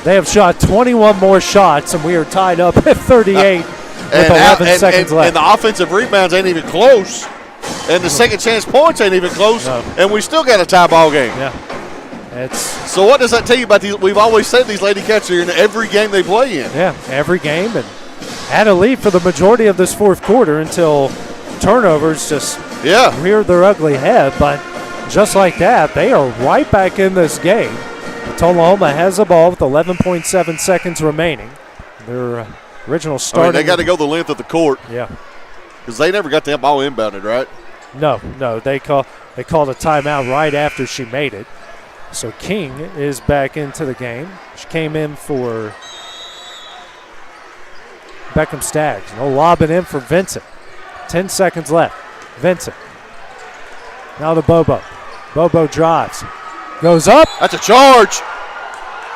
They have shot 21 more shots, and we are tied up at 38 with 11 seconds left. And the offensive rebounds ain't even close. And the second chance points ain't even close. No. And we still got a tie ball game. Yeah. So what does that tell you about these? We've always said these Lady Cats are in every game they play in. Yeah, every game. And had a lead for the majority of this 4th quarter until turnovers just reared their ugly head. But just like that, they are right back in this game. Tullahoma has the ball with 11.7 seconds remaining. Their original starting. They got to go the length of the court. Yeah. Because they never got that ball inbounded, right? No. They called a timeout right after she made it. So King is back into the game. She came in for Beckham Staggs. No lobbing in for Vincent. 10 seconds left. Vincent. Now to Bobo. Bobo drives. Goes up. That's a charge.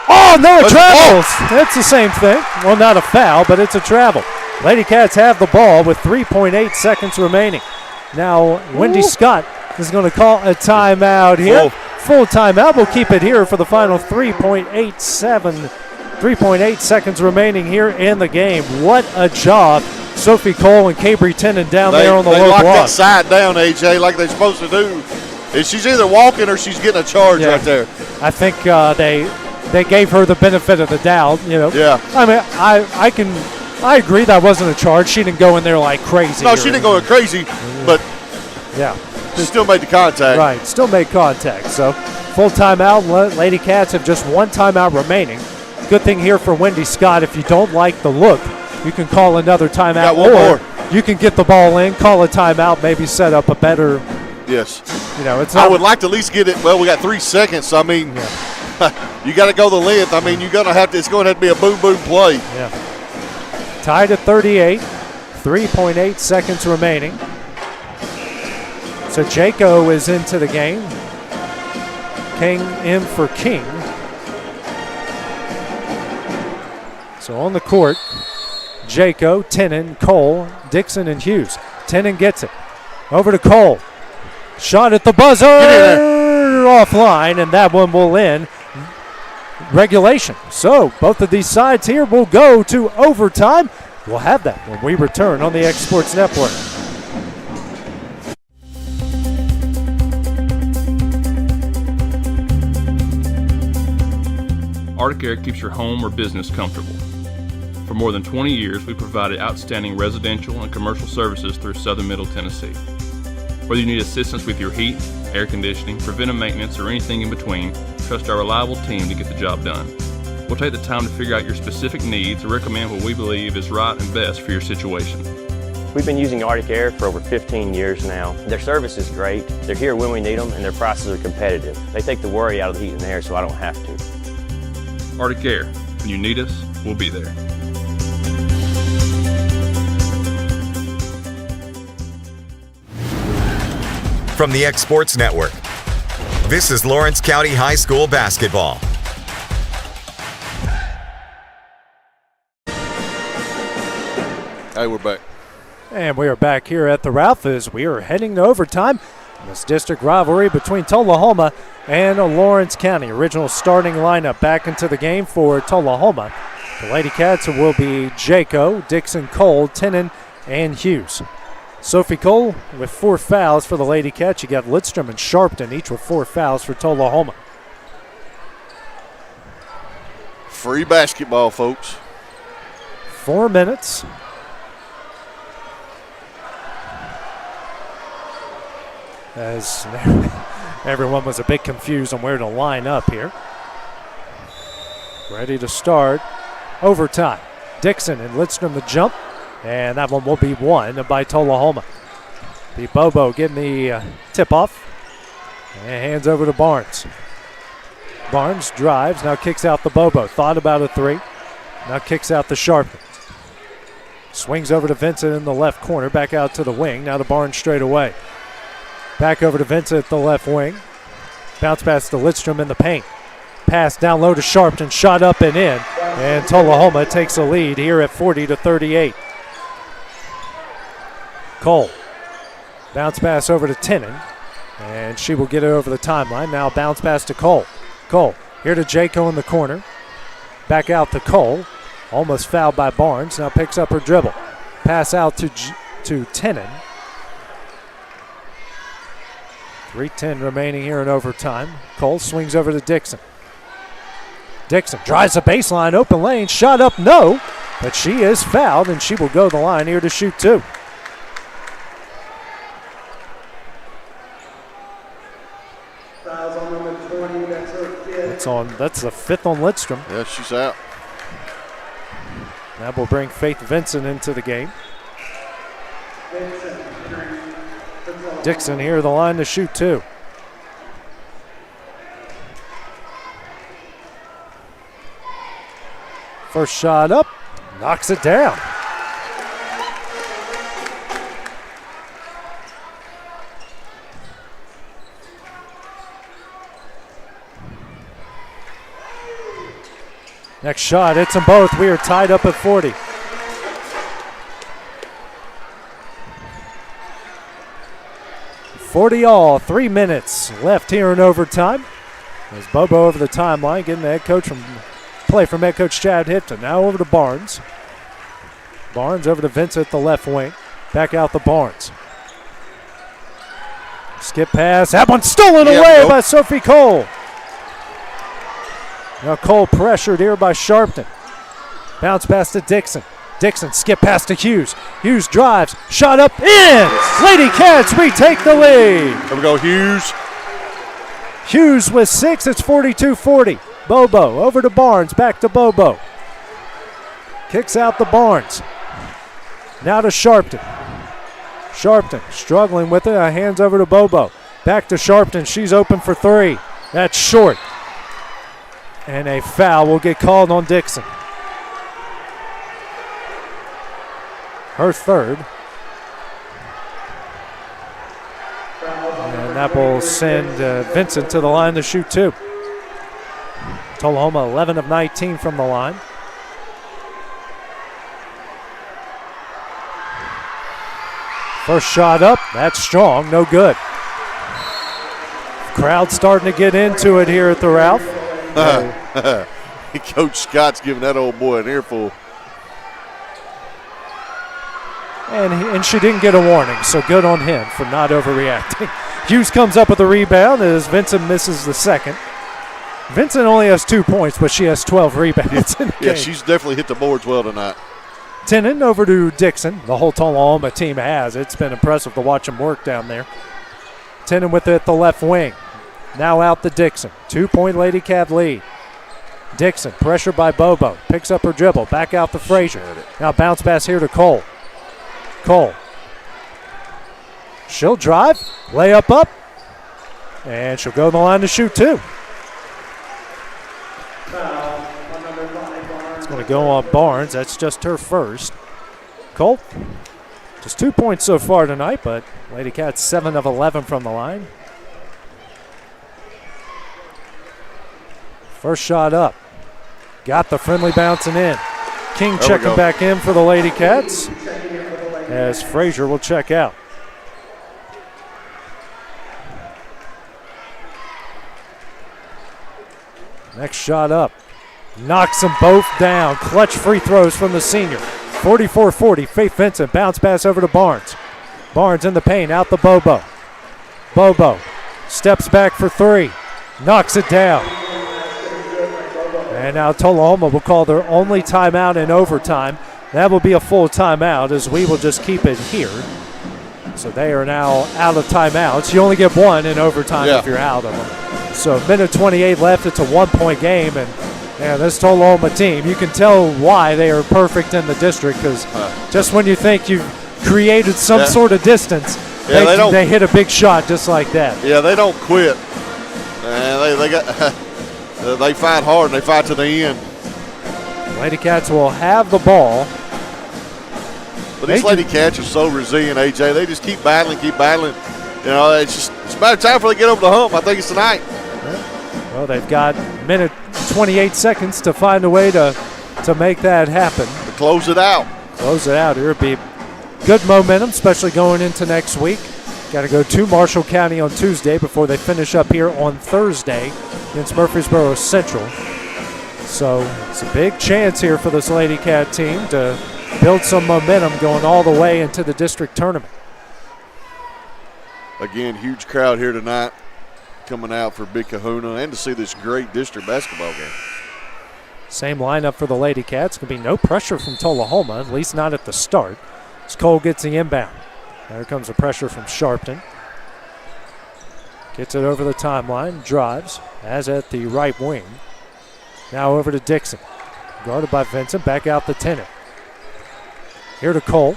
Oh, no, it travels. It's the same thing. Well, not a foul, but it's a travel. Lady Cats have the ball with 3.8 seconds remaining. Now, Wendy Scott is going to call a timeout here. Full timeout. We'll keep it here for the final 3.8 seconds remaining here in the game. What a job. Sophie Cole and Cabry Tennant down there on the low block. They lock that side down, AJ, like they're supposed to do. She's either walking or she's getting a charge right there. I think they gave her the benefit of the doubt. Yeah. I mean, I agree that wasn't a charge. She didn't go in there like crazy. No, she didn't go in crazy, but she still made the contact. Right, still made contact. So full timeout. Lady Cats have just 1 timeout remaining. Good thing here for Wendy Scott. If you don't like the look, you can call another timeout, or you can get the ball in, call a timeout, maybe set up a better. Yes. It's. I would like to at least get it. Well, we got 3 seconds. So, I mean, you got to go the length. I mean, you're gonna have to. It's going to have to be a boom play. Yeah. Tied at 38. 3.8 seconds remaining. So Jaco is into the game. King in for King. So on the court, Jaco, Tennant, Cole, Dixon, and Hughes. Tennant gets it. Over to Cole. Shot at the buzzer. Offline, and that one will end regulation. So both of these sides here will go to overtime. We'll have that when we return on the X Sports Network. Arctic Air keeps your home or business comfortable. For more than 20 years, we've provided outstanding residential and commercial services through Southern Middle Tennessee. Whether you need assistance with your heat, air conditioning, preventive maintenance, or anything in between, trust our reliable team to get the job done. We'll take the time to figure out your specific needs and recommend what we believe is right and best for your situation. We've been using Arctic Air for over 15 years now. Their service is great, they're here when we need them, and their prices are competitive. They take the worry out of the heat and air so I don't have to. Arctic Air, when you need us, we'll be there. From the X Sports Network, this is Lawrence County High School basketball. Hey, we're back. And we are back here at the Ralph as we are heading to overtime in this district rivalry between Tullahoma and Lawrence County. Original starting lineup back into the game for Tullahoma. The Lady Cats will be Jaco, Dixon, Cole, Tennant, and Hughes. Sophie Cole with 4 fouls for the Lady Cats. You got Lidstrom and Sharpton, each with 4 fouls for Tullahoma. Free basketball, folks. 4 minutes. As everyone was a bit confused on where to line up here. Ready to start overtime. Dixon and Lidstrom the jump. And that one will be won by Tullahoma. The Bobo getting the tip-off. And hands over to Barnes. Barnes drives, now kicks out the Bobo. Thought about a 3. Now kicks out the Sharpton. Swings over to Vincent in the left corner. Back out to the wing. Now to Barnes straight away. Back over to Vincent at the left wing. Bounce pass to Lidstrom in the paint. Pass down low to Sharpton. Shot up and in. And Tullahoma takes a lead here at 40-38. Cole. Bounce pass over to Tennant. And she will get it over the timeline. Now bounce pass to Cole. Cole here to Jaco in the corner. Back out to Cole. Almost fouled by Barnes. Now picks up her dribble. Pass out to Tennant. 3:10 remaining here in overtime. Cole swings over to Dixon. Dixon drives the baseline, open lane, shot up, no. But she is fouled, and she will go to the line here to shoot 2. Fouls on number 20, that's her 5th. That's the 5th on Lidstrom. Yeah, she's out. That will bring Faith Vincent into the game. Dixon here at the line to shoot 2. First shot up, knocks it down. Next shot, hits them both. We are tied up at 40. All, 3 minutes left here in overtime. There's Bobo over the timeline, getting the play from head coach Chad Hipton. Now over to Barnes. Barnes over to Vincent at the left wing. Back out to Barnes. Skip pass. That one stolen away by Sophie Cole. Now Cole pressured here by Sharpton. Bounce pass to Dixon. Dixon skip pass to Hughes. Hughes drives. Shot up. In! Lady Cats retake the lead. There we go, Hughes. Hughes with 6. It's 42-40. Bobo over to Barnes. Back to Bobo. Kicks out the Barnes. Now to Sharpton. Sharpton struggling with it. Hands over to Bobo. Back to Sharpton. She's open for 3. That's short. And a foul will get called on Dixon. Her 3rd. And that will send Vincent to the line to shoot 2. Tullahoma 11 of 19 from the line. First shot up, that's strong, no good. Crowd starting to get into it here at the Ralph. Coach Scott's giving that old boy an earful. And she didn't get a warning, so good on him for not overreacting. Hughes comes up with a rebound as Vincent misses the second. Vincent only has 2 points, but she has 12 rebounds in the game. Yeah, she's definitely hit the boards well tonight. Tennant over to Dixon. The whole Tullahoma team has. It's been impressive to watch them work down there. Tennant with it at the left wing. Now out to Dixon. 2-point Lady Cat lead. Dixon, pressure by Bobo. Picks up her dribble. Back out to Frazier. Now bounce pass here to Cole. Cole. She'll drive. Layup up. And she'll go to the line to shoot 2. It's going to go on Barnes. That's just her first. Cole, just 2 points so far tonight, but Lady Cats 7 of 11 from the line. First shot up. Got the friendly bouncing in. King checking back in for the Lady Cats as Frazier will check out. Next shot up. Knocks them both down. Clutch free throws from the senior. 44-40. Faith Vincent. Bounce pass over to Barnes. Barnes in the paint. Out the Bobo. Bobo steps back for 3. Knocks it down. And now Tullahoma will call their only timeout in overtime. That will be a full timeout as we will just keep it here. So they are now out of timeouts. You only get 1 in overtime if you're out of them. So minute 28 left. It's a 1-point game. And this Tullahoma team, you can tell why they are perfect in the district because just when you think you've created some sort of distance, they hit a big shot just like that. Yeah, they don't quit. They fight hard and they fight to the end. Lady Cats will have the ball. But these Lady Cats are so resilient, AJ. They just keep battling. You know, it's about time for them to get over the hump. I think it's tonight. Well, they've got minute 28 seconds to find a way to make that happen. To close it out. Close it out. Here would be good momentum, especially going into next week. Got to go to Marshall County on Tuesday before they finish up here on Thursday against Murfreesboro Central. So it's a big chance here for this Lady Cat team to build some momentum going all the way into the district tournament. Again, huge crowd here tonight coming out for Big Kahuna and to see this great district basketball game. Same lineup for the Lady Cats. Going to be no pressure from Tullahoma, at least not at the start. As Cole gets the inbound. There comes the pressure from Sharpton. Gets it over the timeline, drives, as at the right wing. Now over to Dixon. Guarded by Vincent, back out the Tennant. Here to Cole.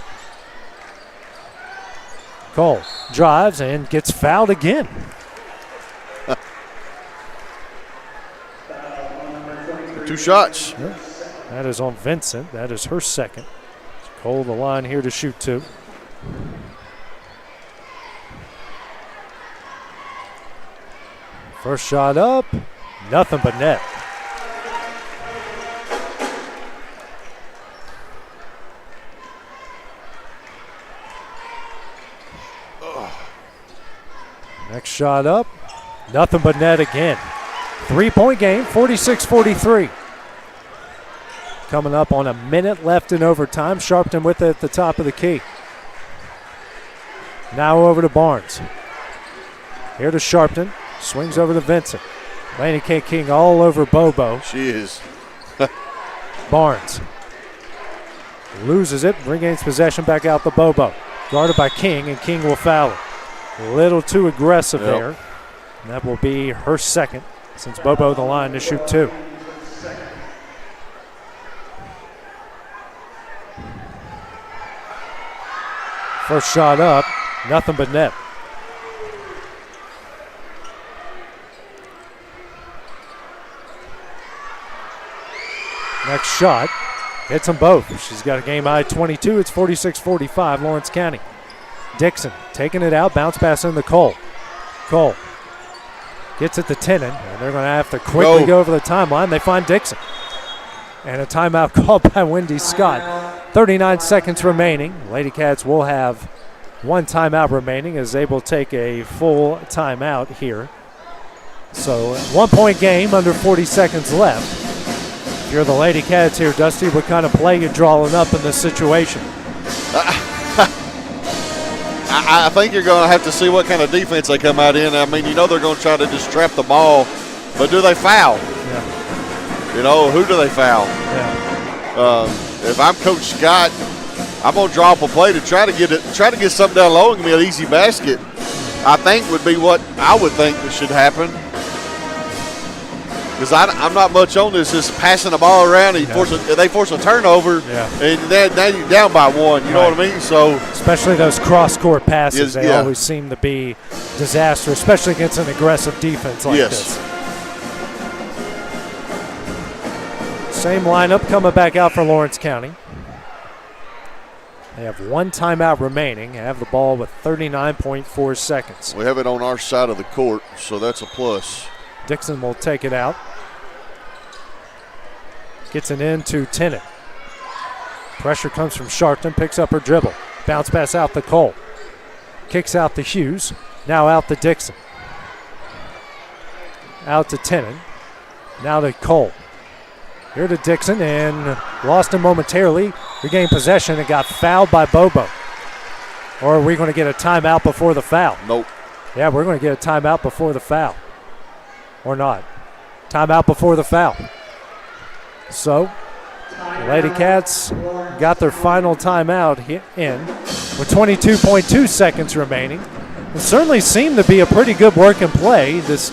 Cole drives and gets fouled again. Two shots. Yeah. That is on Vincent. That is her second. Cole the line here to shoot 2. First shot up, nothing but net. Next shot up, nothing but net again. 3-point game, 46-43. Coming up on a minute left in overtime. Sharpton with it at the top of the key. Now over to Barnes. Here to Sharpton. Swings over to Vincent. Laney K. King all over Bobo. She is. Barnes loses it, regains possession back out the Bobo. Guarded by King, and King will foul it. A little too aggressive there. And that will be her second since Bobo the line to shoot 2. First shot up, nothing but net. Next shot, hits them both. She's got a game high 22. It's 46-45, Lawrence County. Dixon taking it out, bounce pass into Cole. Cole gets it to Tennant, and they're going to have to quickly go over the timeline. They find Dixon. And a timeout called by Wendy Scott. 39 seconds remaining. Lady Cats will have 1 timeout remaining as they will take a full timeout here. So 1-point game, under 40 seconds left. If you're the Lady Cats here, Dusty, what kind of play you drawing up in this situation? I think you're going to have to see what kind of defense they come out in. I mean, you know they're going to try to just trap the ball, but do they foul? Yeah. You know, who do they foul? Yeah. If I'm Coach Scott, I'm going to draw up a play to try to get something down low and give me an easy basket. I think would be what I would think that should happen. because I'm not much on this. Just passing the ball around, they force a turnover, and now you're down by one. You know what I mean? So especially those cross-court passes, they yeah. always seem to be disastrous, especially against an aggressive defense like this. Same lineup coming back out for Lawrence County. They have one timeout remaining. They have the ball with 39.4 seconds. We have it on our side of the court, so that's a plus. Dixon will take it out. Gets it into Tennant. Pressure comes from Sharpton, picks up her dribble. Bounce pass out to Cole. Kicks out to Hughes. Now out to Dixon. Out to Tennant. Now to Cole. Here to Dixon, and lost him momentarily. Regained possession and got fouled by Bobo. Or are we going to get a timeout before the foul? Nope. Yeah, we're going to get a timeout before the foul. Or not. Timeout before the foul. So, the Lady Cats got their final timeout in with 22.2 seconds remaining. It certainly seemed to be a pretty good work and play. This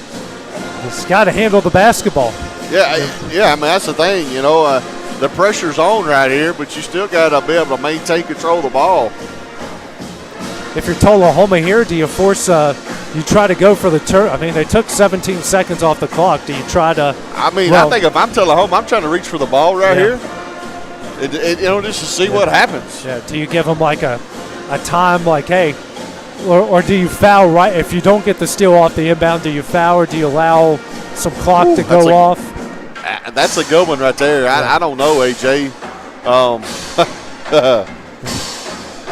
got to handle the basketball. Yeah, I mean, that's the thing, you know. The pressure's on right here, but you still got to be able to maintain control of the ball. If you're Tullahoma here, do you force you try to go for the turn? I mean, they took 17 seconds off the clock. Do you try to? I mean, I think if I'm Tullahoma, I'm trying to reach for the ball right here. You know, just to see what happens. Yeah. Do you give them like a time, like, hey, or do you foul right? If you don't get the steal off the inbound, do you foul or do you allow some clock to go off? That's a good one right there. I don't know, AJ.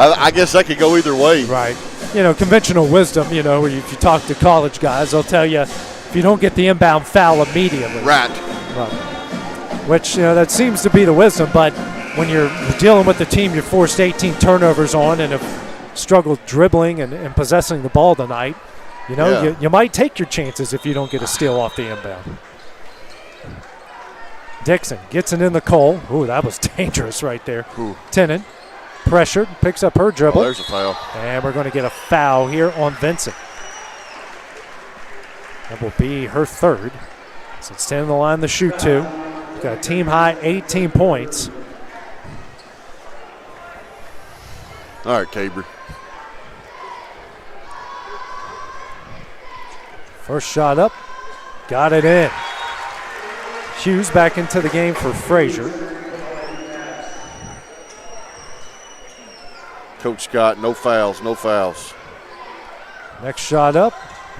I guess that could go either way. Right. You know, conventional wisdom, you know, if you talk to college guys, they'll tell you if you don't get the inbound, foul immediately. Right. Which, you know, that seems to be the wisdom, but when you're dealing with the team you forced 18 turnovers on and have struggled dribbling and possessing the ball tonight, you know, you might take your chances if you don't get a steal off the inbound. Dixon gets it in the Cole. Ooh, that was dangerous right there. Tennant, pressured, picks up her dribble. Oh, there's a foul. And we're going to get a foul here on Vincent. That will be her third. So it's 10 on the line to shoot two. Got a team high 18 points. All right, Caber. First shot up. Got it in. Hughes back into the game for Frazier. Coach Scott, no fouls, no fouls. Next shot up.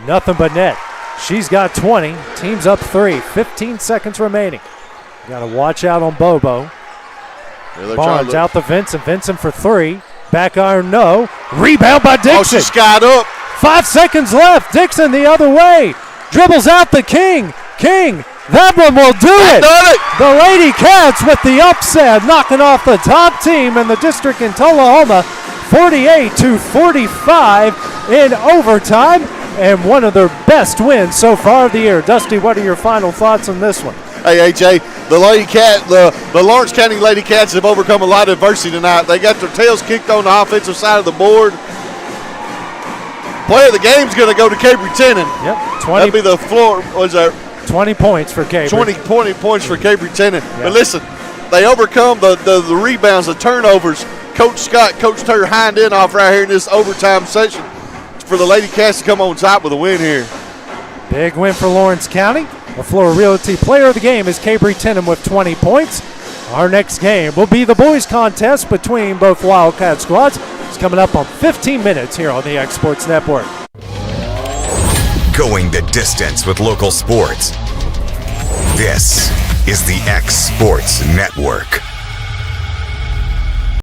Nothing but net. She's got 20. Team's up 3. 15 seconds remaining. Got to watch out on Bobo. Barnes out to Vincent. Vincent for 3. Back iron, no. Rebound by Dixon. Oh, she skied up. 5 seconds left. Dixon the other way. Dribbles out the King. King, that one will do it. The Lady Cats with the upset, knocking off the top team in the district in Tullahoma, 48-45 in overtime, and one of their best wins so far of the year. Dusty, what are your final thoughts on this one? Hey, AJ, the Lawrence County Lady Cats have overcome a lot of adversity tonight. They got their tails kicked on the offensive side of the board. Player of the game's going to go to Cabry Tennant. Yep, 20. That'll be the floor. What's that? 20 points for Cabry. 20 points for Cabry Tennant. Yep. But listen, they overcome the rebounds, the turnovers. Coach Scott coached her hind end off right here in this overtime session for the Lady Cats to come on top with a win here. Big win for Lawrence County. Our Florida Realty player of the game is Cabry Tennant with 20 points. Our next game will be the boys contest between both Wildcat squads. It's coming up on 15 minutes here on the X Sports Network. Going the distance with local sports. This is the X Sports Network.